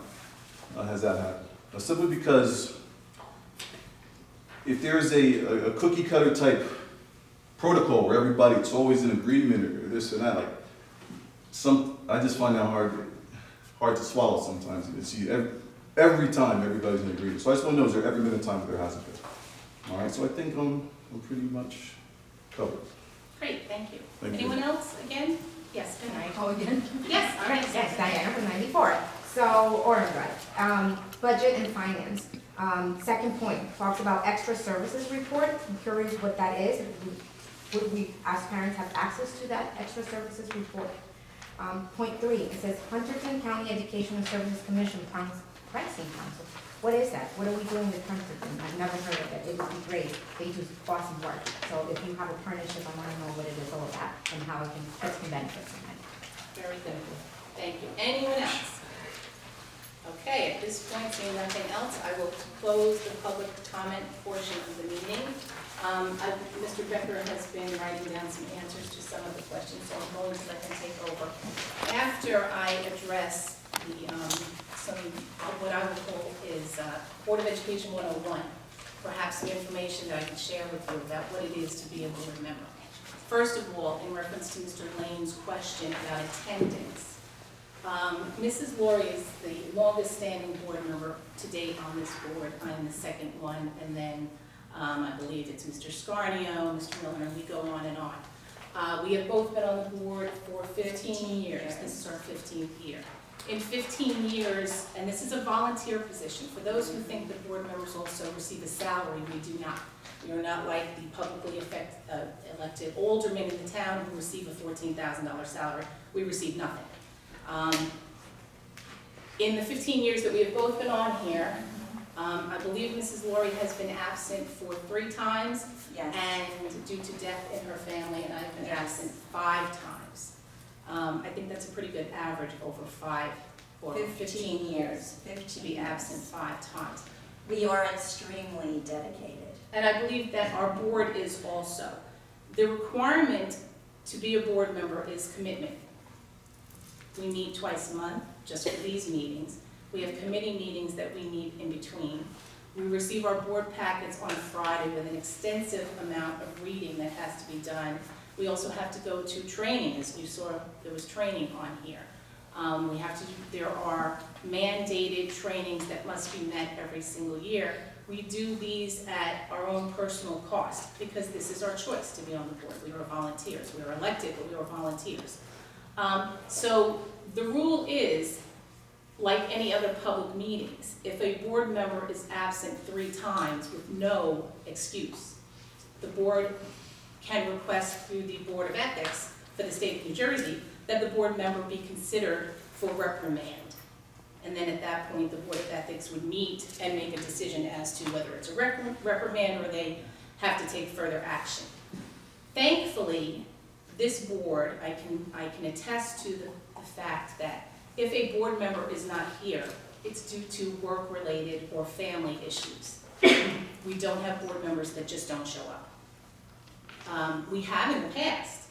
Speaker 16: has that happened? Simply because if there's a cookie cutter type protocol where everybody, it's always in agreement or this and that, like I just find that hard to swallow sometimes. You see every time everybody's in agreement. So I just want to know, has there ever been a time where there hasn't been? All right, so I think I'm pretty much covered.
Speaker 1: Great, thank you.
Speaker 16: Thank you.
Speaker 1: Anyone else again? Yes,
Speaker 12: Can I call again?
Speaker 1: Yes, all right.
Speaker 12: Yes, Diana from 94. So, Orem Drive, budget and finance. Second point, talks about extra services report. I'm curious what that is. Would we, as parents, have access to that extra services report? Point 3, it says Hunterdon County Educational Services Commission Pricing Council. What is that? What are we doing with Hunterdon? I've never heard of it. It would be great. They do awesome work. So if you have a partnership, I want to know what it is all about and how it can get some benefits from it.
Speaker 1: Very good. Thank you. Anyone else? Okay, at this point, seeing nothing else, I will close the public comment portion of the meeting. Mr. Becker has been writing down some answers to some of the questions, so I'm going to let him take over. After I address some of what I would call is Board of Education 101, perhaps some information that I can share with you about what it is to be able to remember. First of all, in reference to Mr. Lane's question about attendance, Mrs. Laurie is the longest standing board member to date on this board. I'm the second one, and then I believe it's Mr. Scarnio, Mr. Miller, and we go on and on. We have both been on the board for 15 years. This is our 15th year. In 15 years, and this is a volunteer position, for those who think that board members also receive a salary, we do not. We are not like the publicly elected aldermen in the town who receive a $14,000 salary. We receive nothing. In the 15 years that we have both been on here, I believe Mrs. Laurie has been absent for 3 times,
Speaker 10: Yes.
Speaker 1: and due to death in her family, and I've been absent 5 times. I think that's a pretty good average over 5 or 15 years to be absent 5 times.
Speaker 10: We are extremely dedicated.
Speaker 1: And I believe that our board is also. The requirement to be a board member is commitment. We meet twice a month, just for these meetings. We have committee meetings that we need in between. We receive our board packets on Friday with an extensive amount of reading that has to be done. We also have to go to training, as you saw, there was training on here. There are mandated trainings that must be met every single year. We do these at our own personal cost because this is our choice to be on the board. We are volunteers. We are elected, but we are volunteers. So the rule is, like any other public meetings, if a board member is absent 3 times with no excuse, the board can request through the Board of Ethics for the state of New Jersey that the board member be considered for reprimand. And then at that point, the Board of Ethics would meet and make a decision as to whether it's a reprimand or they have to take further action. Thankfully, this board, I can attest to the fact that if a board member is not here, it's due to work-related or family issues. We don't have board members that just don't show up. We have in the past.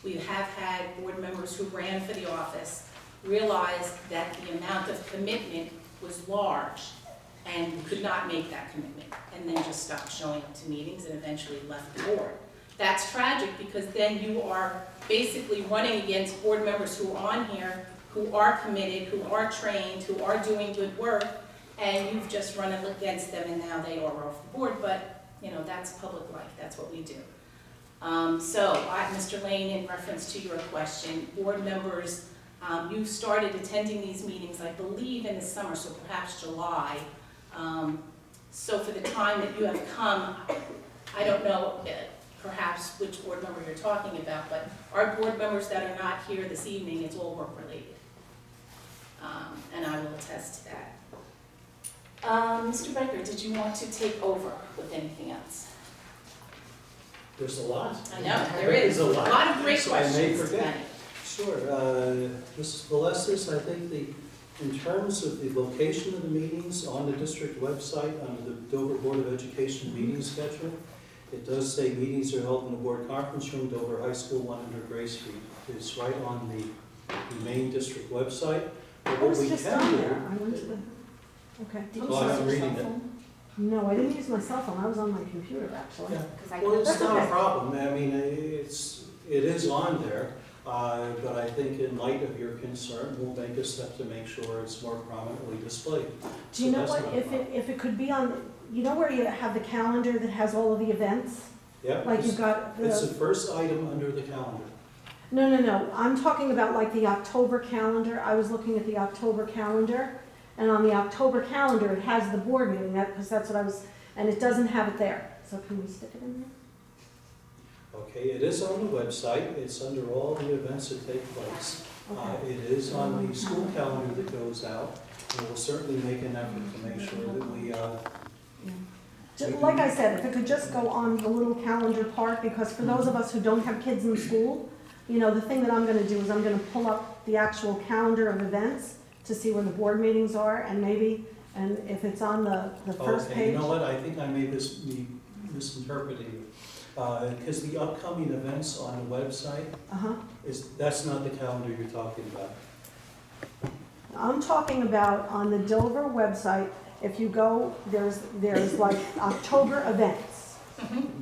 Speaker 1: We have had board members who ran for the office, realized that the amount of commitment was large and could not make that commitment, and then just stopped showing up to meetings and eventually left the board. That's tragic because then you are basically running against board members who are on here, who are committed, who are trained, who are doing good work, and you've just run against them and now they are off the board, but you know, that's public life, that's what we do. Mr. Lane, in reference to your question, board members, you started attending these meetings, I believe, in the summer, so perhaps July. So for the time that you have come, I don't know perhaps which board member you're talking about, but our board members that are not here this evening, it's all work-related. And I will attest to that. Mr. Becker, did you want to take over with anything else?
Speaker 6: There's a lot.
Speaker 1: I know, there is. A lot of great questions.
Speaker 6: I may forget. Sure. Mrs. Valestis, I think in terms of the location of the meetings on the district website, under the Dover Board of Education meeting schedule, it does say meetings are held in the board conference room, Dover High School, 100 Gray Street. It's right on the main district website. But
Speaker 5: I was just on there. I went to the, okay.
Speaker 6: I'm reading it.
Speaker 5: No, I didn't use my cell phone. I was on my computer, actually.
Speaker 6: Yeah. Well, it's not a problem. I mean, it is on there, but I think in light of your concern, we'll make a step to make sure it's more prominently displayed.
Speaker 5: Do you know what, if it could be on, you know where you have the calendar that has all of the events?
Speaker 6: Yeah.
Speaker 5: Like you've got
Speaker 6: It's the first item under the calendar.
Speaker 5: No. I'm talking about like the October calendar. I was looking at the October calendar. And on the October calendar, it has the board meeting, because that's what I was, and it doesn't have it there. So can we stick it in there?
Speaker 6: Okay, it is on the website. It's under all the events that take place.
Speaker 5: Okay.
Speaker 6: It is on the school calendar that goes out. And we'll certainly make an effort to make sure that we...
Speaker 5: Like I said, if it could just go on the little calendar part, because for those of us who don't have kids in school, you know, the thing that I'm going to do is I'm going to pull up the actual calendar of events to see when the board meetings are, and if it's on the first page.
Speaker 6: Okay, you know what, I think I may be misinterpreting you. Because the upcoming events on the website, that's not the calendar you're talking about.
Speaker 5: I'm talking about on the Dover website, if you go, there's like October events.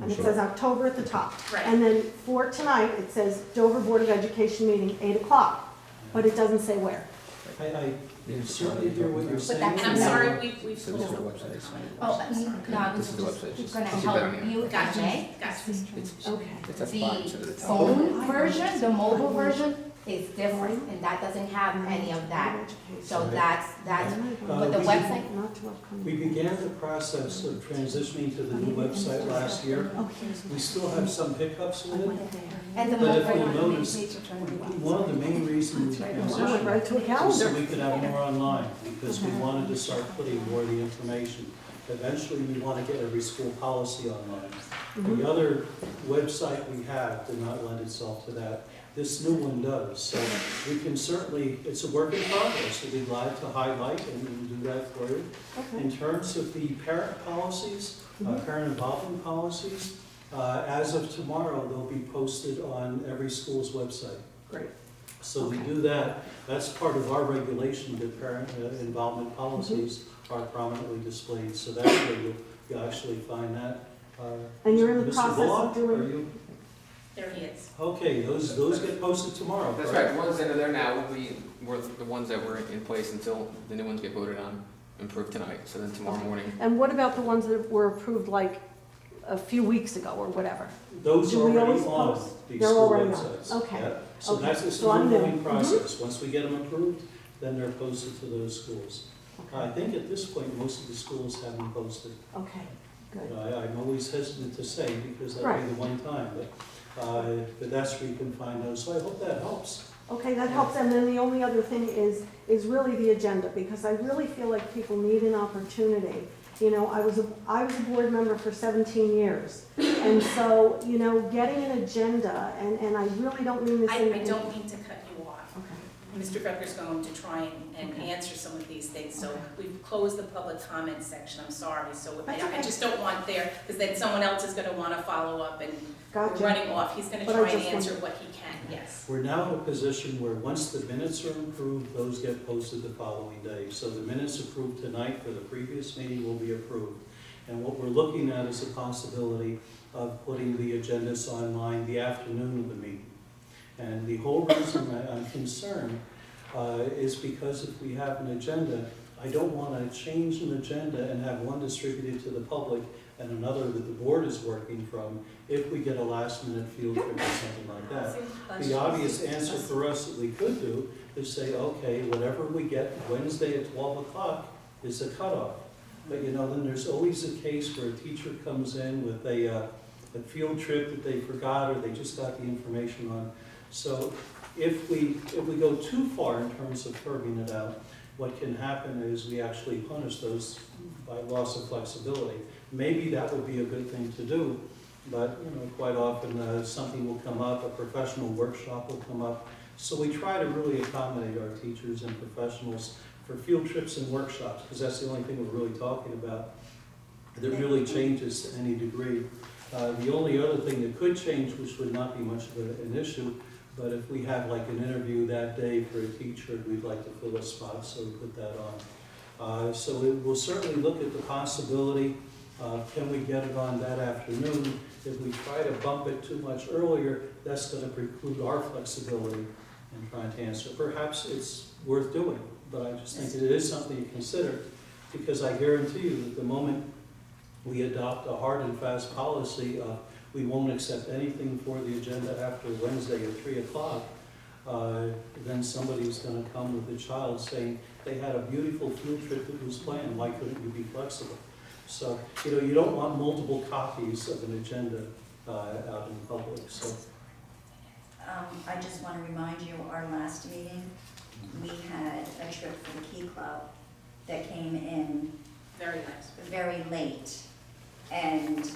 Speaker 5: And it says October at the top.
Speaker 1: Right.
Speaker 5: And then for tonight, it says Dover Board of Education meeting, 8 o'clock, but it doesn't say where.
Speaker 6: I certainly hear what you're saying.
Speaker 1: And I'm sorry, we've.
Speaker 12: Oh, no,
Speaker 13: This is the website.
Speaker 12: it's gonna help you,
Speaker 1: Gotcha.
Speaker 12: okay?
Speaker 5: Okay.
Speaker 13: It's at the bottom, so
Speaker 12: The
Speaker 13: the top.
Speaker 12: phone version, the mobile version is different, and that doesn't have any of that. So that's, but the website,
Speaker 6: We began the process of transitioning to the new website last year. We still have some hiccups with it.
Speaker 12: and the
Speaker 6: But if
Speaker 12: mobile.
Speaker 6: you'll notice, one of the main reasons we transitioned
Speaker 5: Right to a
Speaker 6: was so
Speaker 5: calendar.
Speaker 6: we could have more online, because we wanted to start putting more of the information. Eventually, we want to get every school policy online. The other website we have did not lend itself to that. This new one does, so we can certainly, it's a work in progress. We'd be glad to highlight and do that for you. In terms of the parent policies, parent involvement policies, as of tomorrow, they'll be posted on every school's website.
Speaker 5: Great.
Speaker 6: So we do that, that's part of our regulation, that parent involvement policies are prominently displayed, so that's where you actually find that.
Speaker 5: And you're in the
Speaker 6: Mr.
Speaker 5: process
Speaker 6: Bullock,
Speaker 5: of doing.
Speaker 6: are you?
Speaker 1: There he is.
Speaker 6: Okay, those get posted tomorrow.
Speaker 17: That's right, the ones that are there now were the ones that were in place until the new ones get voted on, approved tonight, so then tomorrow morning.
Speaker 5: And what about the ones that were approved like a few weeks ago or whatever?
Speaker 6: Those
Speaker 5: Do
Speaker 6: are
Speaker 5: we
Speaker 6: already
Speaker 5: always
Speaker 6: on
Speaker 5: post?
Speaker 6: these
Speaker 5: They're
Speaker 6: school
Speaker 5: already on.
Speaker 6: websites.
Speaker 5: Okay.
Speaker 6: Yeah. So
Speaker 5: Okay.
Speaker 6: that's just
Speaker 5: So
Speaker 6: an
Speaker 5: I'm new.
Speaker 6: ongoing process. Once we get them approved, then they're posted to those schools.
Speaker 5: Okay.
Speaker 6: I think at this point, most of the schools have them posted.
Speaker 5: Okay, good.
Speaker 6: You know, I'm always hesitant to say because that'd
Speaker 5: Right.
Speaker 6: be the one time, but that's where you can find those. So I hope that helps.
Speaker 5: Okay, that helps. And then the only other thing is really the agenda, because I really feel like people need an opportunity. You know, I was a board member for 17 years. And so, you know, getting an agenda, and I really don't mean this
Speaker 1: I
Speaker 5: in...
Speaker 1: don't mean to cut you off.
Speaker 5: Okay.
Speaker 1: Mr. Becker's going to try and
Speaker 5: Okay.
Speaker 1: answer some of these things, so we've closed the public comment section, I'm sorry. So
Speaker 5: That's
Speaker 1: I
Speaker 5: okay.
Speaker 1: just don't want there, because then someone else is gonna wanna follow up and we're
Speaker 5: Gotcha.
Speaker 1: running off. He's gonna
Speaker 5: But I
Speaker 1: try and
Speaker 5: just
Speaker 1: answer
Speaker 5: want-
Speaker 1: what he can, yes.
Speaker 6: We're now in a position where once the minutes are approved, those get posted the following day. So the minutes approved tonight for the previous meeting will be approved. And what we're looking at is a possibility of putting the agendas online the afternoon of the meeting. And the whole reason I'm concerned is because if we have an agenda, I don't want to change an agenda and have one distributed to the public and another that the board is working from if we get a last-minute field trip or something like that. The obvious answer for us that we could do is say, okay, whatever we get Wednesday at 12 o'clock is a cutoff. But you know, then there's always a case where a teacher comes in with a field trip that they forgot or they just got the information on. So if we go too far in terms of curving it out, what can happen is we actually punish those by loss of flexibility. Maybe that would be a good thing to do, but you know, quite often something will come up, a professional workshop will come up. So we try to really accommodate our teachers and professionals for field trips and workshops, because that's the only thing we're really talking about that really changes to any degree. The only other thing that could change, which would not be much of an issue, but if we have like an interview that day for a teacher, we'd like to fill a spot, so we put that on. So we'll certainly look at the possibility, can we get it on that afternoon? If we try to bump it too much earlier, that's going to preclude our flexibility in trying to answer. Perhaps it's worth doing, but I just think it is something to consider, because I guarantee you that the moment we adopt a hard and fast policy of we won't accept anything for the agenda after Wednesday at 3 o'clock, then somebody's going to come with a child saying they had a beautiful field trip that was planned, why couldn't you be flexible? So, you know, you don't want multiple copies of an agenda out in public, so.
Speaker 10: I just want to remind you, our last meeting, we had a trip for the Key Club that came in very late, and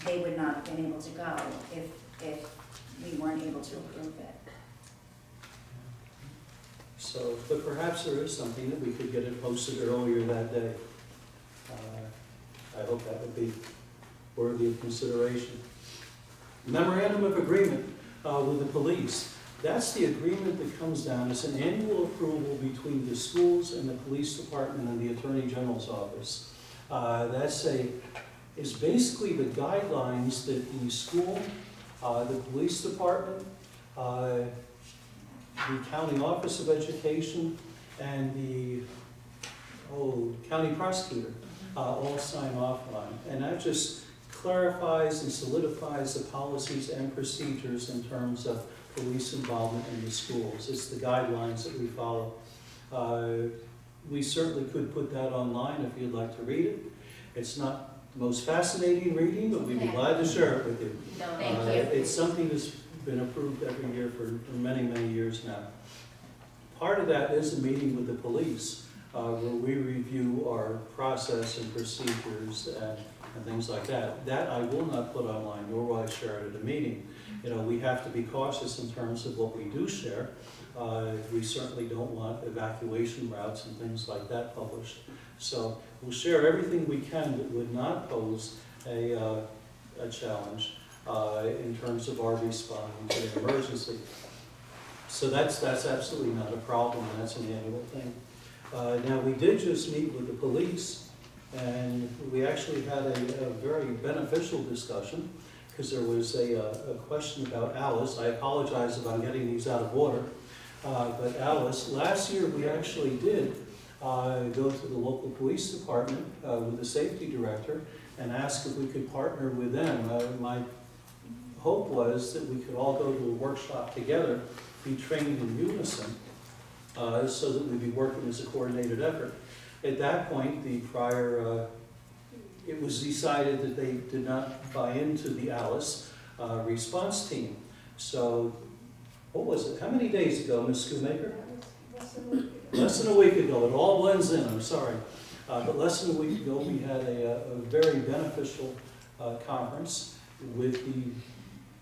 Speaker 10: they would not have been able to go if we weren't able to approve it.
Speaker 6: So, but perhaps there is something that we could get it posted earlier that day. I hope that would be worthy of consideration. Memorandum of agreement with the police. That's the agreement that comes down. It's an annual approval between the schools and the police department and the Attorney General's office. It's basically the guidelines that the school, the police department, the county office of education, and the county prosecutor all sign off on. And that just clarifies and solidifies the policies and procedures in terms of police involvement in the schools. It's the guidelines that we follow. We certainly could put that online if you'd like to read it. It's not the most fascinating reading, but we'd be glad to share it with you.
Speaker 11: No, thank you.
Speaker 6: It's something that's been approved every year for many, many years now. Part of that is a meeting with the police, where we review our process and procedures and things like that. That I will not put online, nor will I share it at a meeting. You know, we have to be cautious in terms of what we do share. We certainly don't want evacuation routes and things like that published. So we'll share everything we can that would not pose a challenge in terms of our responding to an emergency. So that's absolutely not a problem, and that's an annual thing. Now, we did just meet with the police, and we actually had a very beneficial discussion, because there was a question about Alice. I apologize if I'm getting these out of order. But Alice, last year we actually did go to the local police department with the safety director and ask if we could partner with them. My hope was that we could all go to a workshop together, be trained in unison, so that we'd be working as a coordinated effort. At that point, it was decided that they did not buy into the Alice response team. So, what was it? How many days ago, Ms. Schoonmaker? Less than a week ago. It all blends in, I'm sorry. But less than a week ago, we had a very beneficial conference with the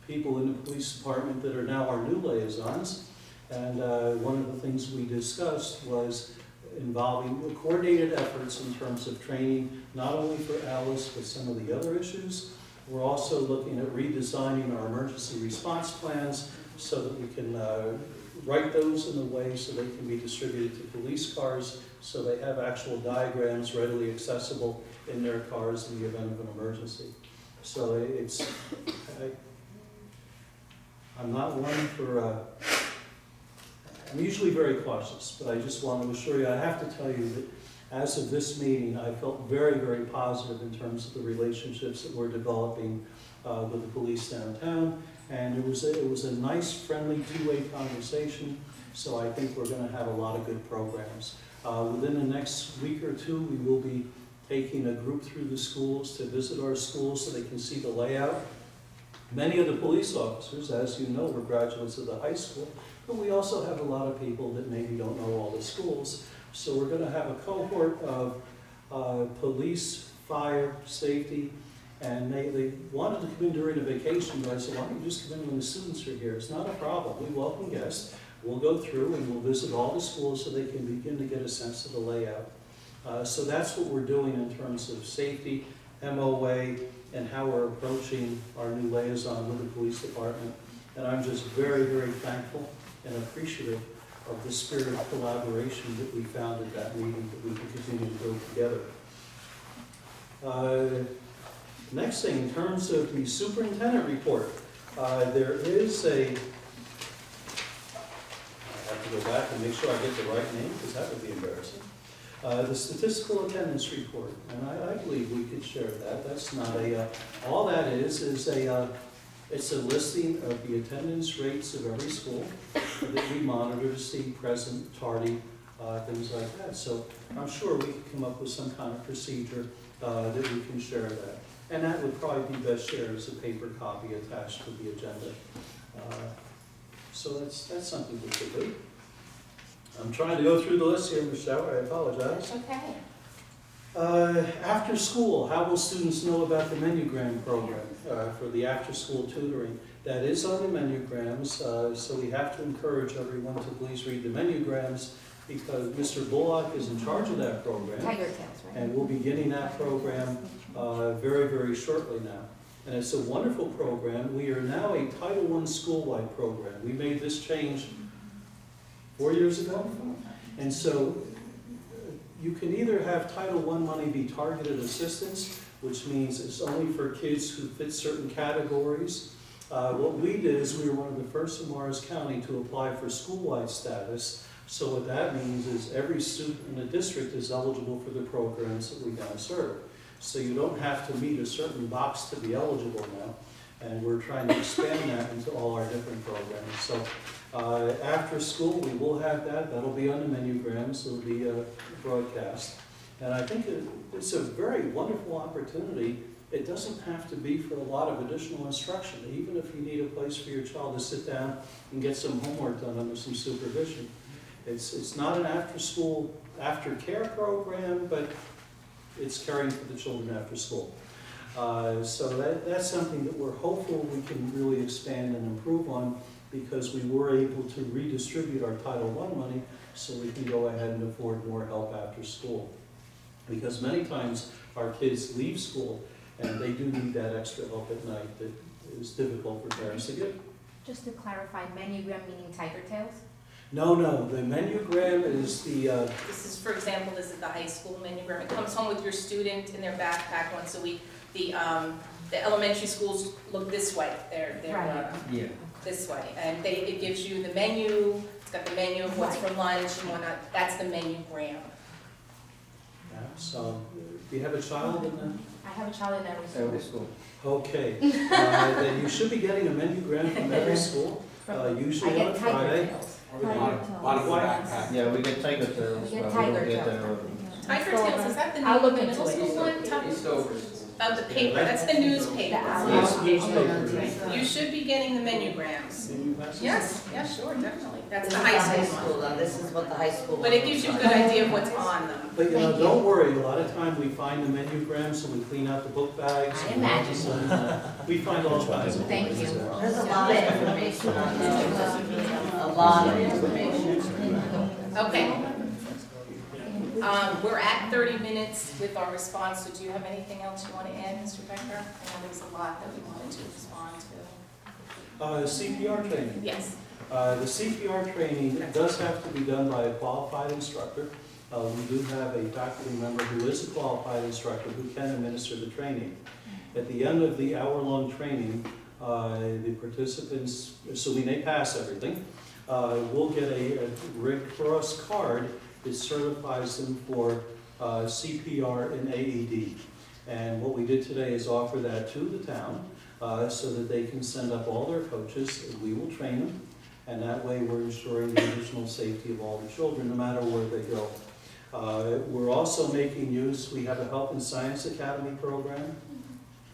Speaker 6: people in the police department that are now our new liaisons. And one of the things we discussed was involving coordinated efforts in terms of training, not only for Alice, but some of the other issues. We're also looking at redesigning our emergency response plans so that we can write those in a way so they can be distributed to police cars, so they have actual diagrams readily accessible in their cars in the event of an emergency. So I'm not one for, I'm usually very cautious, but I just want to assure you, I have to tell you that as of this meeting, I felt very, very positive in terms of the relationships that we're developing with the police downtown. And it was a nice, friendly, two-way conversation, so I think we're going to have a lot of good programs. Within the next week or two, we will be taking a group through the schools to visit our schools so they can see the layout. Many of the police officers, as you know, were graduates of the high school, but we also have a lot of people that maybe don't know all the schools. So we're going to have a cohort of police, fire, safety, and they wanted to come in during a vacation, but I said, why don't you just come in when the students are here? It's not a problem. We welcome guests. We'll go through and we'll visit all the schools so they can begin to get a sense of the layout. So that's what we're doing in terms of safety, MOA, and how we're approaching our new liaison with the police department. And I'm just very, very thankful and appreciative of the spirit of collaboration that we found at that meeting, that we can continue to build together. Next thing, in terms of the superintendent report, there is a, I have to go back and make sure I get the right name, because that would be embarrassing. The statistical attendance report, and I believe we could share that. That's not a, all that is it's a listing of the attendance rates of every school that we monitor to see present, tardy, things like that. So I'm sure we could come up with some kind of procedure that we can share that. And that would probably be best shared as a paper copy attached to the agenda. So that's something we could do. I'm trying to go through the list here, Michelle, I apologize.
Speaker 1: That's okay.
Speaker 6: After school, how will students know about the MENUGRAM program for the after-school tutoring? That is on the MENUGRAMs, so we have to encourage everyone to please read the MENUGRAMs, because Mr. Bullock is in charge of that program.
Speaker 12: Tiger Tails, right?
Speaker 6: And we'll be getting that program very, very shortly now. And it's a wonderful program. We are now a Title I school-wide program. We made this change 4 years ago. And so you can either have Title I money be targeted assistance, which means it's only for kids who fit certain categories. What we did is we were one of the first in Morris County to apply for school-wide status. So what that means is every student in the district is eligible for the programs that we now serve. So you don't have to meet a certain box to be eligible now. And we're trying to expand that into all our different programs. So after school, we will have that. That'll be on the MENUGRAMs. It'll be broadcast. And I think it's a very wonderful opportunity. It doesn't have to be for a lot of additional instruction. Even if you need a place for your child to sit down and get some homework done under some supervision. It's not an after-school, after-care program, but it's caring for the children after school. So that's something that we're hopeful we can really expand and improve on, because we were able to redistribute our Title I money so we can go ahead and afford more help after school. Because many times our kids leave school and they do need that extra help at night that is difficult for parents to get.
Speaker 12: Just to clarify, menugram meaning tiger tails?
Speaker 6: No, the menugram is the,
Speaker 1: This is, for example, this is the high school menugram. It comes home with your student in their backpack once a week. The elementary schools look this way. They're
Speaker 12: Right.
Speaker 1: this way. And it gives you the menu, it's got the menu of what's for lunch and whatnot. That's the menugram.
Speaker 6: so, do you have a child in the?
Speaker 12: I have a child in every school.
Speaker 6: Okay, then you should be getting a menugram from every school,
Speaker 12: I
Speaker 6: usually on
Speaker 12: get tiger
Speaker 6: Friday.
Speaker 12: tails.
Speaker 2: Bottom of the backpack.
Speaker 13: Yeah, we get tiger tails.
Speaker 12: We get
Speaker 13: but
Speaker 12: tiger
Speaker 13: don't
Speaker 12: tails.
Speaker 1: Tiger Tails, is that the
Speaker 12: I'll
Speaker 1: new
Speaker 12: look
Speaker 1: middle
Speaker 12: into it.
Speaker 1: school one?
Speaker 17: East Dover.
Speaker 1: About the paper, that's the newspaper.
Speaker 6: Yes, newspaper.
Speaker 1: You should be getting the menugrams.
Speaker 6: Can you pass this?
Speaker 1: Yes, sure, definitely. That's
Speaker 9: This
Speaker 1: the
Speaker 9: is
Speaker 1: high school one.
Speaker 9: though, this is what the high school.
Speaker 1: But it gives you a good idea of what's on them.
Speaker 6: But you know, don't worry, a lot of time we find the menugrams and we clean out the book bags.
Speaker 12: I
Speaker 6: and
Speaker 12: imagine.
Speaker 6: we find all kinds of
Speaker 12: Thank
Speaker 6: things
Speaker 12: you.
Speaker 6: there.
Speaker 9: There's a lot of information on there, a lot of information.
Speaker 1: Okay. We're at 30 minutes with our response, so do you have anything else you want to add, Mr. Becker? I know there's a lot that we wanted to respond to.
Speaker 6: CPR training.
Speaker 1: Yes.
Speaker 6: The CPR training does have to be done by a qualified instructor. We do have a faculty member who is a qualified instructor who can administer the training. At the end of the hour-long training, the participants, assuming they pass everything, will get a Red Cross card that certifies them for CPR and AED. And what we did today is offer that to the town so that they can send up all their coaches, and we will train them. And that way we're ensuring the additional safety of all the children, no matter where they go. We're also making use, we have a Health and Science Academy program.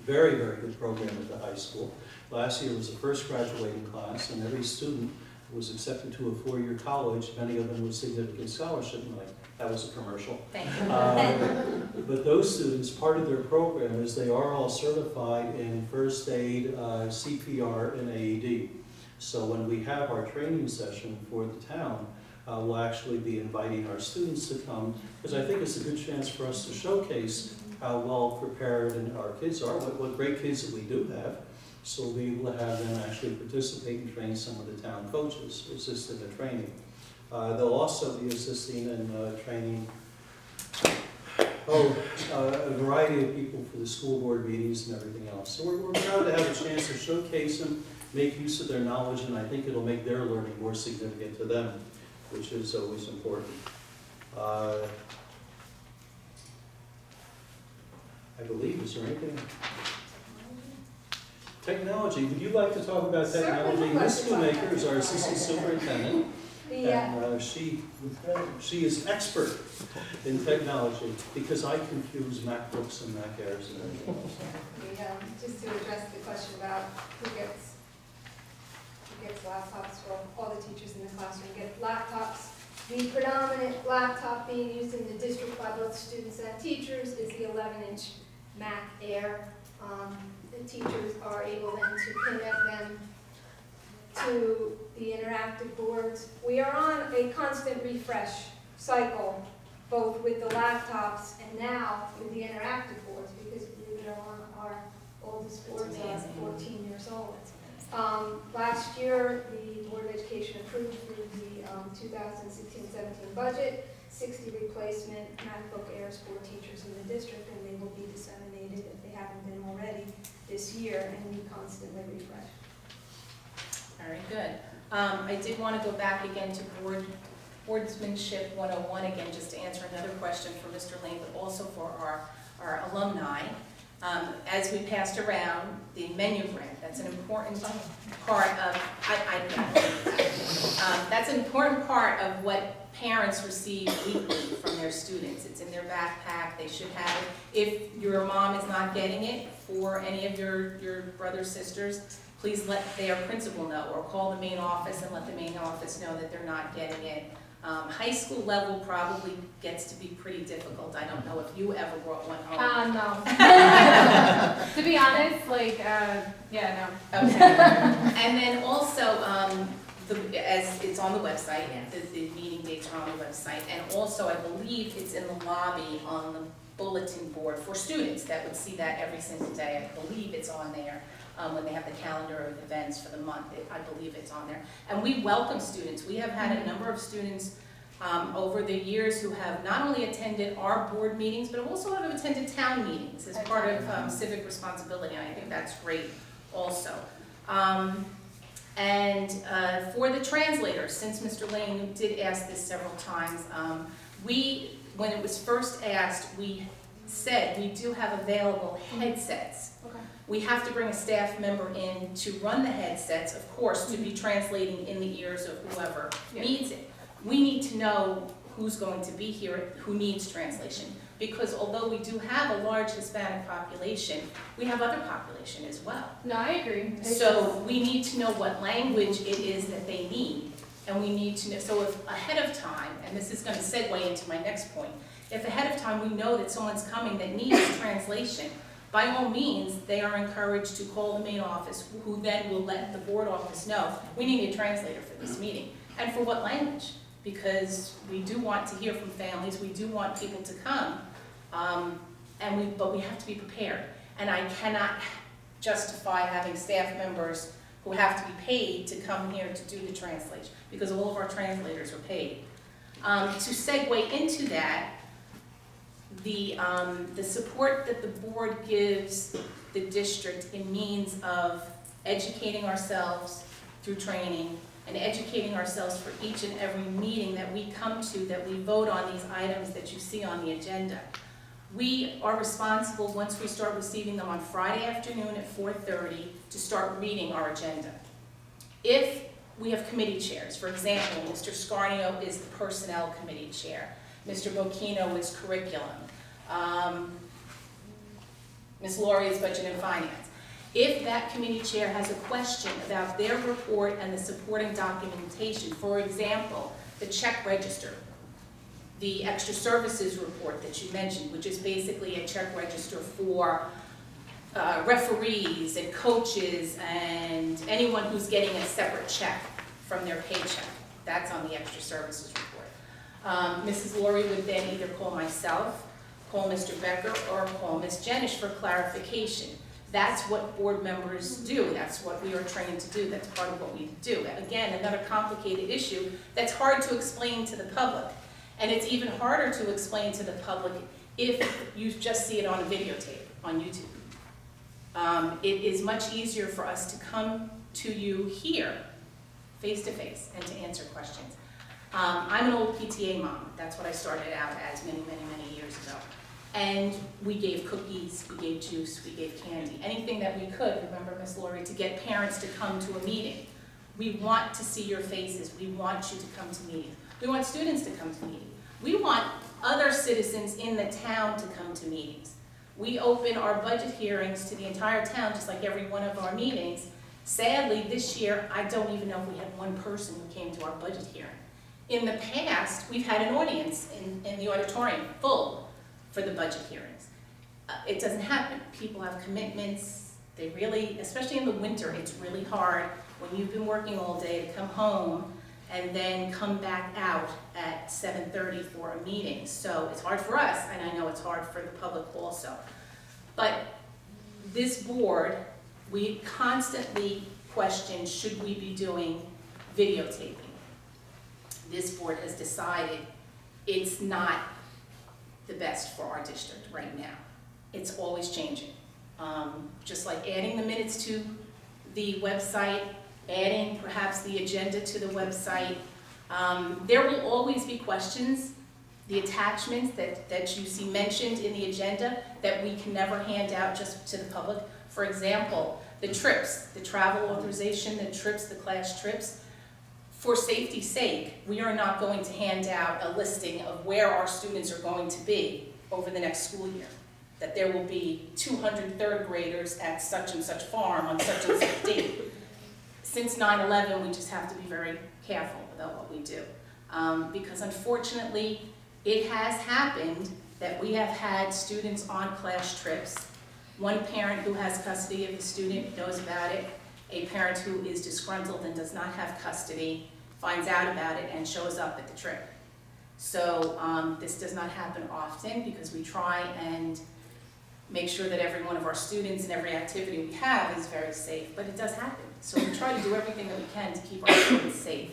Speaker 6: Very, very good program at the high school. Last year was the first graduating class, and every student was accepted to a four-year college, many of them with significant scholarship money. That was a commercial.
Speaker 1: Thank you.
Speaker 6: But those students, part of their program is they are all certified in first aid, CPR, and AED. So when we have our training session for the town, we'll actually be inviting our students to come, because I think it's a good chance for us to showcase how well prepared and our kids are, what great kids that we do have. So we'll be able to have them actually participate and train some of the town coaches, assist in the training. They'll also be assisting in training a variety of people for the school board meetings and everything else. So we're proud to have a chance to showcase them, make use of their knowledge, and I think it'll make their learning more significant to them, which is always important. I believe, is there anything? Technology, would you like to talk about technology? Ms. Shoemaker is our assistant superintendent, and she is expert in technology, because I confuse MacBooks and Mac Airs and everything else.
Speaker 18: Just to address the question about who gets laptops, well, all the teachers in the classroom get laptops. The predominant laptop being used in the district by both students and teachers is the 11-inch Mac Air. The teachers are able then to connect them to the interactive boards. We are on a constant refresh cycle, both with the laptops and now with the interactive boards, because believe it or not, our oldest boards are 14 years old. Last year, the Board of Education approved through the 2016-17 budget 60 replacement MacBook Airs for teachers in the district, and they will be disseminated, if they haven't been already, this year, and we constantly refresh.
Speaker 1: Very good. I did want to go back again to Boardsmanship 101 again, just to answer another question for Mr. Lane, but also for our alumni. As we passed around the menu grant, that's an important part of, that's an important part of what parents receive weekly from their students. It's in their backpack, they should have it. If your mom is not getting it for any of your brothers, sisters, please let their principal know, or call the main office and let the main office know that they're not getting it. High school level probably gets to be pretty difficult. I don't know if you ever brought one home.
Speaker 15: No. To be honest, no.
Speaker 1: Okay. And then also, As it's on the website, the meeting dates are on the website, and also I believe it's in the lobby on the bulletin board for students that would see that every single day. I believe it's on there when they have the calendar of events for the month. I believe it's on there. And we welcome students. We have had a number of students over the years who have not only attended our board meetings, but also have attended town meetings as part of civic responsibility, and I think that's great also. And for the translators, since Mr. Lane did ask this several times, when it was first asked, we said we do have available headsets.
Speaker 15: Okay.
Speaker 1: We have to bring a staff member in to run the headsets, of course, to be translating in the ears of whoever needs it. We need to know who's going to be here, who needs translation. Because although we do have a large Hispanic population, we have other population as well.
Speaker 15: No, I agree.
Speaker 1: So we need to know what language it is that they need. And we need to know, so if ahead of time, and this is going to segue into my next point, if ahead of time we know that someone's coming that needs translation, by all means, they are encouraged to call the main office, who then will let the board office know, we need a translator for this meeting. And for what language? Because we do want to hear from families, we do want people to come, but we have to be prepared. And I cannot justify having staff members who have to be paid to come here to do the translation, because all of our translators are paid. To segue into that, the support that the board gives the district in means of educating ourselves through training and educating ourselves for each and every meeting that we come to, that we vote on these items that you see on the agenda. We are responsible, once we start receiving them on Friday afternoon at 4:30, to start reading our agenda. If we have committee chairs, for example, Mr. Scarnio is the Personnel Committee Chair, Mr. Bocchino is Curriculum, Ms. Laurie is Budget and Finance. If that committee chair has a question about their report and the supporting documentation, for example, the check register, the extra services report that you mentioned, which is basically a check register for referees and coaches and anyone who's getting a separate check from their paycheck. That's on the extra services report. Mrs. Laurie would then either call myself, call Mr. Becker, or call Ms. Jenish for clarification. That's what board members do. That's what we are trained to do. That's part of what we do. Again, another complicated issue that's hard to explain to the public. And it's even harder to explain to the public if you just see it on a videotape on YouTube. It is much easier for us to come to you here, face to face, and to answer questions. I'm an old PTA mom. That's what I started out as many, many, many years ago. And we gave cookies, we gave juice, we gave candy, anything that we could, remember Ms. Laurie, to get parents to come to a meeting. We want to see your faces. We want you to come to meetings. We want students to come to meetings. We want other citizens in the town to come to meetings. We open our budget hearings to the entire town, just like every one of our meetings. Sadly, this year, I don't even know if we had one person who came to our budget hearing. In the past, we've had an audience in the auditorium full for the budget hearings. It doesn't happen. People have commitments. They really, especially in the winter, it's really hard when you've been working all day to come home and then come back out at 7:30 for a meeting. So it's hard for us, and I know it's hard for the public also. But this board, we constantly question, should we be doing videotaping? This board has decided it's not the best for our district right now. It's always changing. Just like adding the minutes to the website, adding perhaps the agenda to the website. There will always be questions, the attachments that you see mentioned in the agenda that we can never hand out just to the public. For example, the trips, the travel authorization, the trips, the class trips. For safety's sake, we are not going to hand out a listing of where our students are going to be over the next school year. That there will be 200 third graders at such and such farm on such and such date. Since 9/11, we just have to be very careful about what we do. Because unfortunately, it has happened that we have had students on class trips. One parent who has custody of the student knows about it. a parent who is disgruntled and does not have custody finds out about it and shows up at the trip. So this does not happen often because we try and make sure that every one of our students and every activity we have is very safe, but it does happen. So we try to do everything that we can to keep our students safe.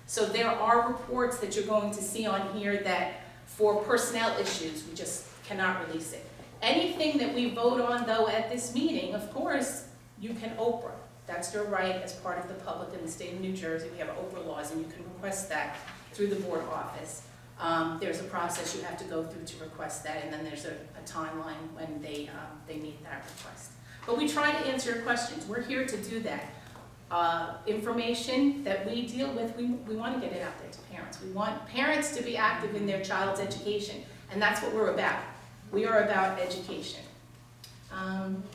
Speaker 1: So there are reports that you're going to see on here that for personnel issues, we just cannot release it. Anything that we vote on though at this meeting, of course, you can Oprah. That's your right as part of the public in the state of New Jersey. We have Oprah laws and you can request that through the board office. There's a process you have to go through to request that, and then there's a timeline when they meet that request. But we try to answer your questions. We're here to do that. Information that we deal with, we want to get it out there to parents. We want parents to be active in their child's education, and that's what we're about. We are about education.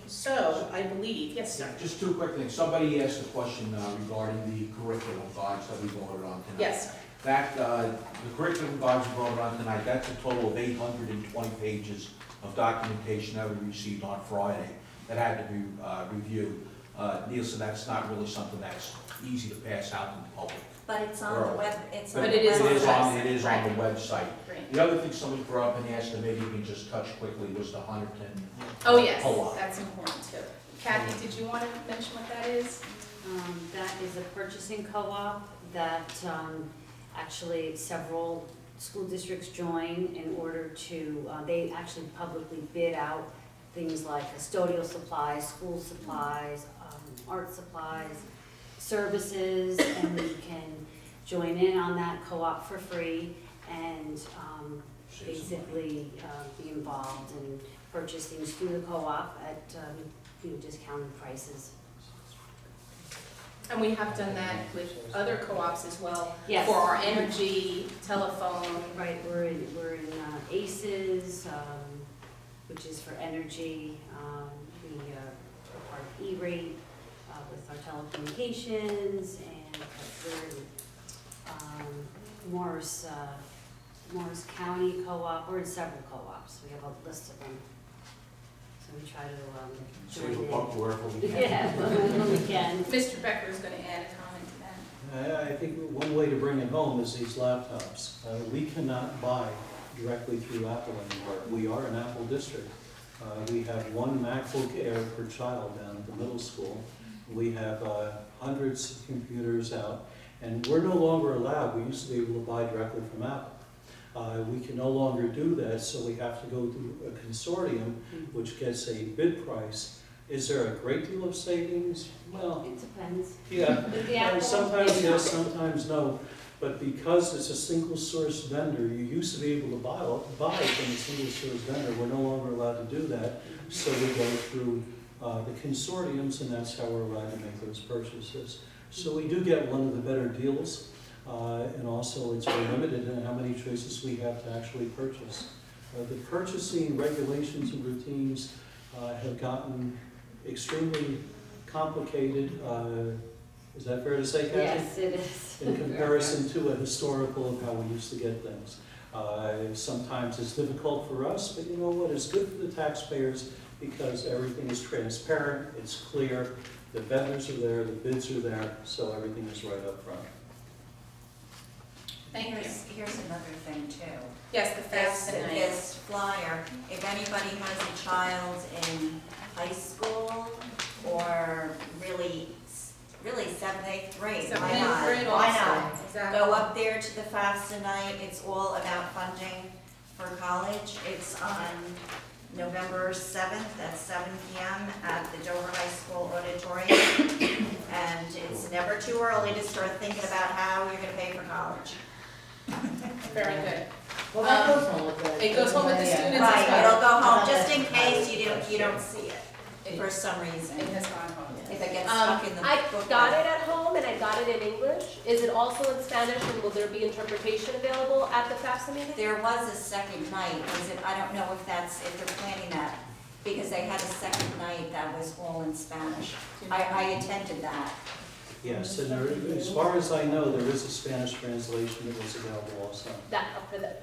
Speaker 1: So I believe, yes, sir.
Speaker 2: Just two quick things. Somebody asked a question regarding the curriculum guides that we voted on tonight.
Speaker 1: Yes, sir.
Speaker 2: That, the curriculum guides we voted on tonight, that's a total of 820 pages of documentation that we received on Friday that had to be reviewed. Nielsen, that's not really something that's easy to pass out in the public.
Speaker 10: But it's on the web, it's on
Speaker 2: But
Speaker 10: the
Speaker 2: it is
Speaker 10: website.
Speaker 2: it is on the
Speaker 1: Right.
Speaker 2: website.
Speaker 1: Great.
Speaker 2: The other thing somebody brought up and asked, and maybe you can just touch quickly, was the Hunterdon
Speaker 1: Oh, yes,
Speaker 2: co-op.
Speaker 1: that's important too. Kathy, did you want to mention what that is?
Speaker 3: That is a purchasing co-op that actually several school districts join in order to, they actually publicly bid out things like custodial supplies, school supplies, art supplies, services, and we can join in on that co-op for free and basically be involved and purchase things through the co-op at discounted prices.
Speaker 1: And we have done that with other co-ops as well.
Speaker 3: Yes.
Speaker 1: For our energy, telephone.
Speaker 3: Right, we're in ACES, which is for energy. We are part of E-rate with our telecommunications, and we're in Morris County Co-op. We're in several co-ops. We have a list of them. So we try to
Speaker 2: Save
Speaker 3: join
Speaker 2: a buck wherever we can.
Speaker 3: Yeah, when we can.
Speaker 1: Mr. Becker is going to add a comment to that.
Speaker 6: I think one way to bring it home is these laptops. We cannot buy directly through Apple anymore. We are an Apple district. We have one MacBook Air per child down at the middle school. We have hundreds of computers out, and we're no longer allowed. We used to be able to buy directly from Apple. We can no longer do that, so we have to go to a consortium which gets a bid price. Is there a great deal of savings? Well,
Speaker 3: It depends.
Speaker 6: yeah, sometimes yes, sometimes no. But because it's a single source vendor, you used to be able to buy it from a single source vendor. We're no longer allowed to do that. So we go through the consortiums, and that's how we're allowed to make those purchases. So we do get one of the better deals. And also it's very limited in how many choices we have to actually purchase. The purchasing regulations and routines have gotten extremely complicated. Is that fair to say, Kathy?
Speaker 3: Yes, it is.
Speaker 6: In comparison to a historical of how we used to get things. Sometimes it's difficult for us, but you know what? It's good for the taxpayers because everything is transparent, it's clear, the vendors are there, the bids are there, so everything is right up front.
Speaker 1: Thank you.
Speaker 10: Here's another thing too.
Speaker 1: Yes, the FAFSA night.
Speaker 10: This flyer, if anybody has a child in high school or really 7th, 8th grade,
Speaker 1: Seventh,
Speaker 10: why
Speaker 1: eighth
Speaker 10: not?
Speaker 1: grade
Speaker 10: Why
Speaker 1: also.
Speaker 10: not?
Speaker 1: Exactly.
Speaker 10: Go up there to the FAFSA night. It's all about funding for college. It's on November 7th at 7 p.m. at the Dover High School auditorium. And it's never too early to start thinking about how you're going to pay for college.
Speaker 1: Very good.
Speaker 9: Well, that goes home with the.
Speaker 1: It goes home with the students as
Speaker 10: Right,
Speaker 1: well.
Speaker 10: it'll go home just in case you don't see it for some reason.
Speaker 1: It has gone home.
Speaker 10: If it gets stuck in the
Speaker 14: I
Speaker 10: book.
Speaker 14: got it at home and I got it in English. Is it also in Spanish, and will there be interpretation available at the FAFSA meeting?
Speaker 10: There was a second night, I don't know if they're planning that, because they had a second night that was all in Spanish. I attended that.
Speaker 6: Yes, and there, as far as I know, there is a Spanish translation that was available also.
Speaker 14: That,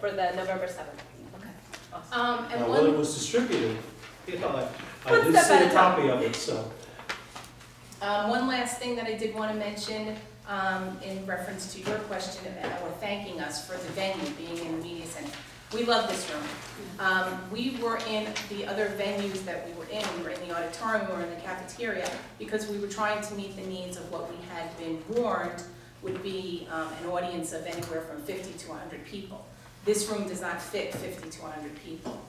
Speaker 14: for the November 7th. Okay. Awesome.
Speaker 1: And
Speaker 6: When it was distributed, I
Speaker 14: One
Speaker 6: did
Speaker 14: step
Speaker 6: see
Speaker 14: at
Speaker 6: a
Speaker 14: a time.
Speaker 6: copy of it, so.
Speaker 1: One last thing that I did want to mention, in reference to your question or thanking us for the venue being in the media center. We love this room. We were in the other venues that we were in the auditorium, we were in the cafeteria, because we were trying to meet the needs of what we had been warned would be an audience of anywhere from 50 to 100 people. This room does not fit 50 to 100 people.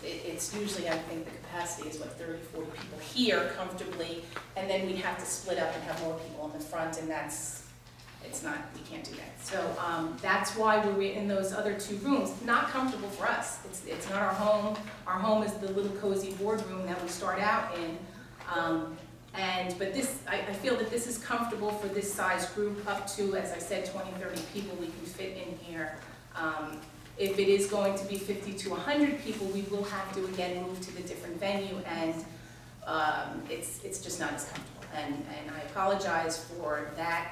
Speaker 1: It's usually, I think the capacity is 30, 40 people here comfortably, and then we'd have to split up and have more people in the front, and we can't do that. So that's why we're in those other two rooms. Not comfortable for us. It's not our home. Our home is the little cozy boardroom that we start out in. But this, I feel that this is comfortable for this size group up to, as I said, 20, 30 people we can fit in here. If it is going to be 50 to 100 people, we will have to again move to the different venue, and it's just not as comfortable. And I apologize for that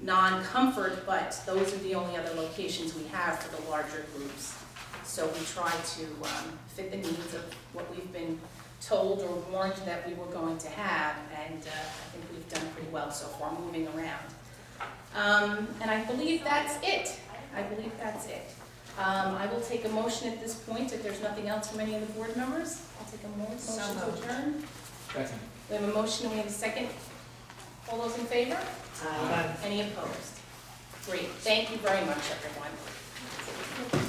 Speaker 1: non-comfort, but those are the only other locations we have for the larger groups. So we try to fit the needs of what we've been told or warned that we were going to have, and I think we've done pretty well so far moving around. And I believe that's it. I will take a motion at this point if there's nothing else from any of the board members. I'll take a motion to adjourn.
Speaker 2: Second.
Speaker 1: We have a motion, we have a second. All those in favor?
Speaker 8: Aye.
Speaker 1: Any opposed? Great, thank you very much, everyone.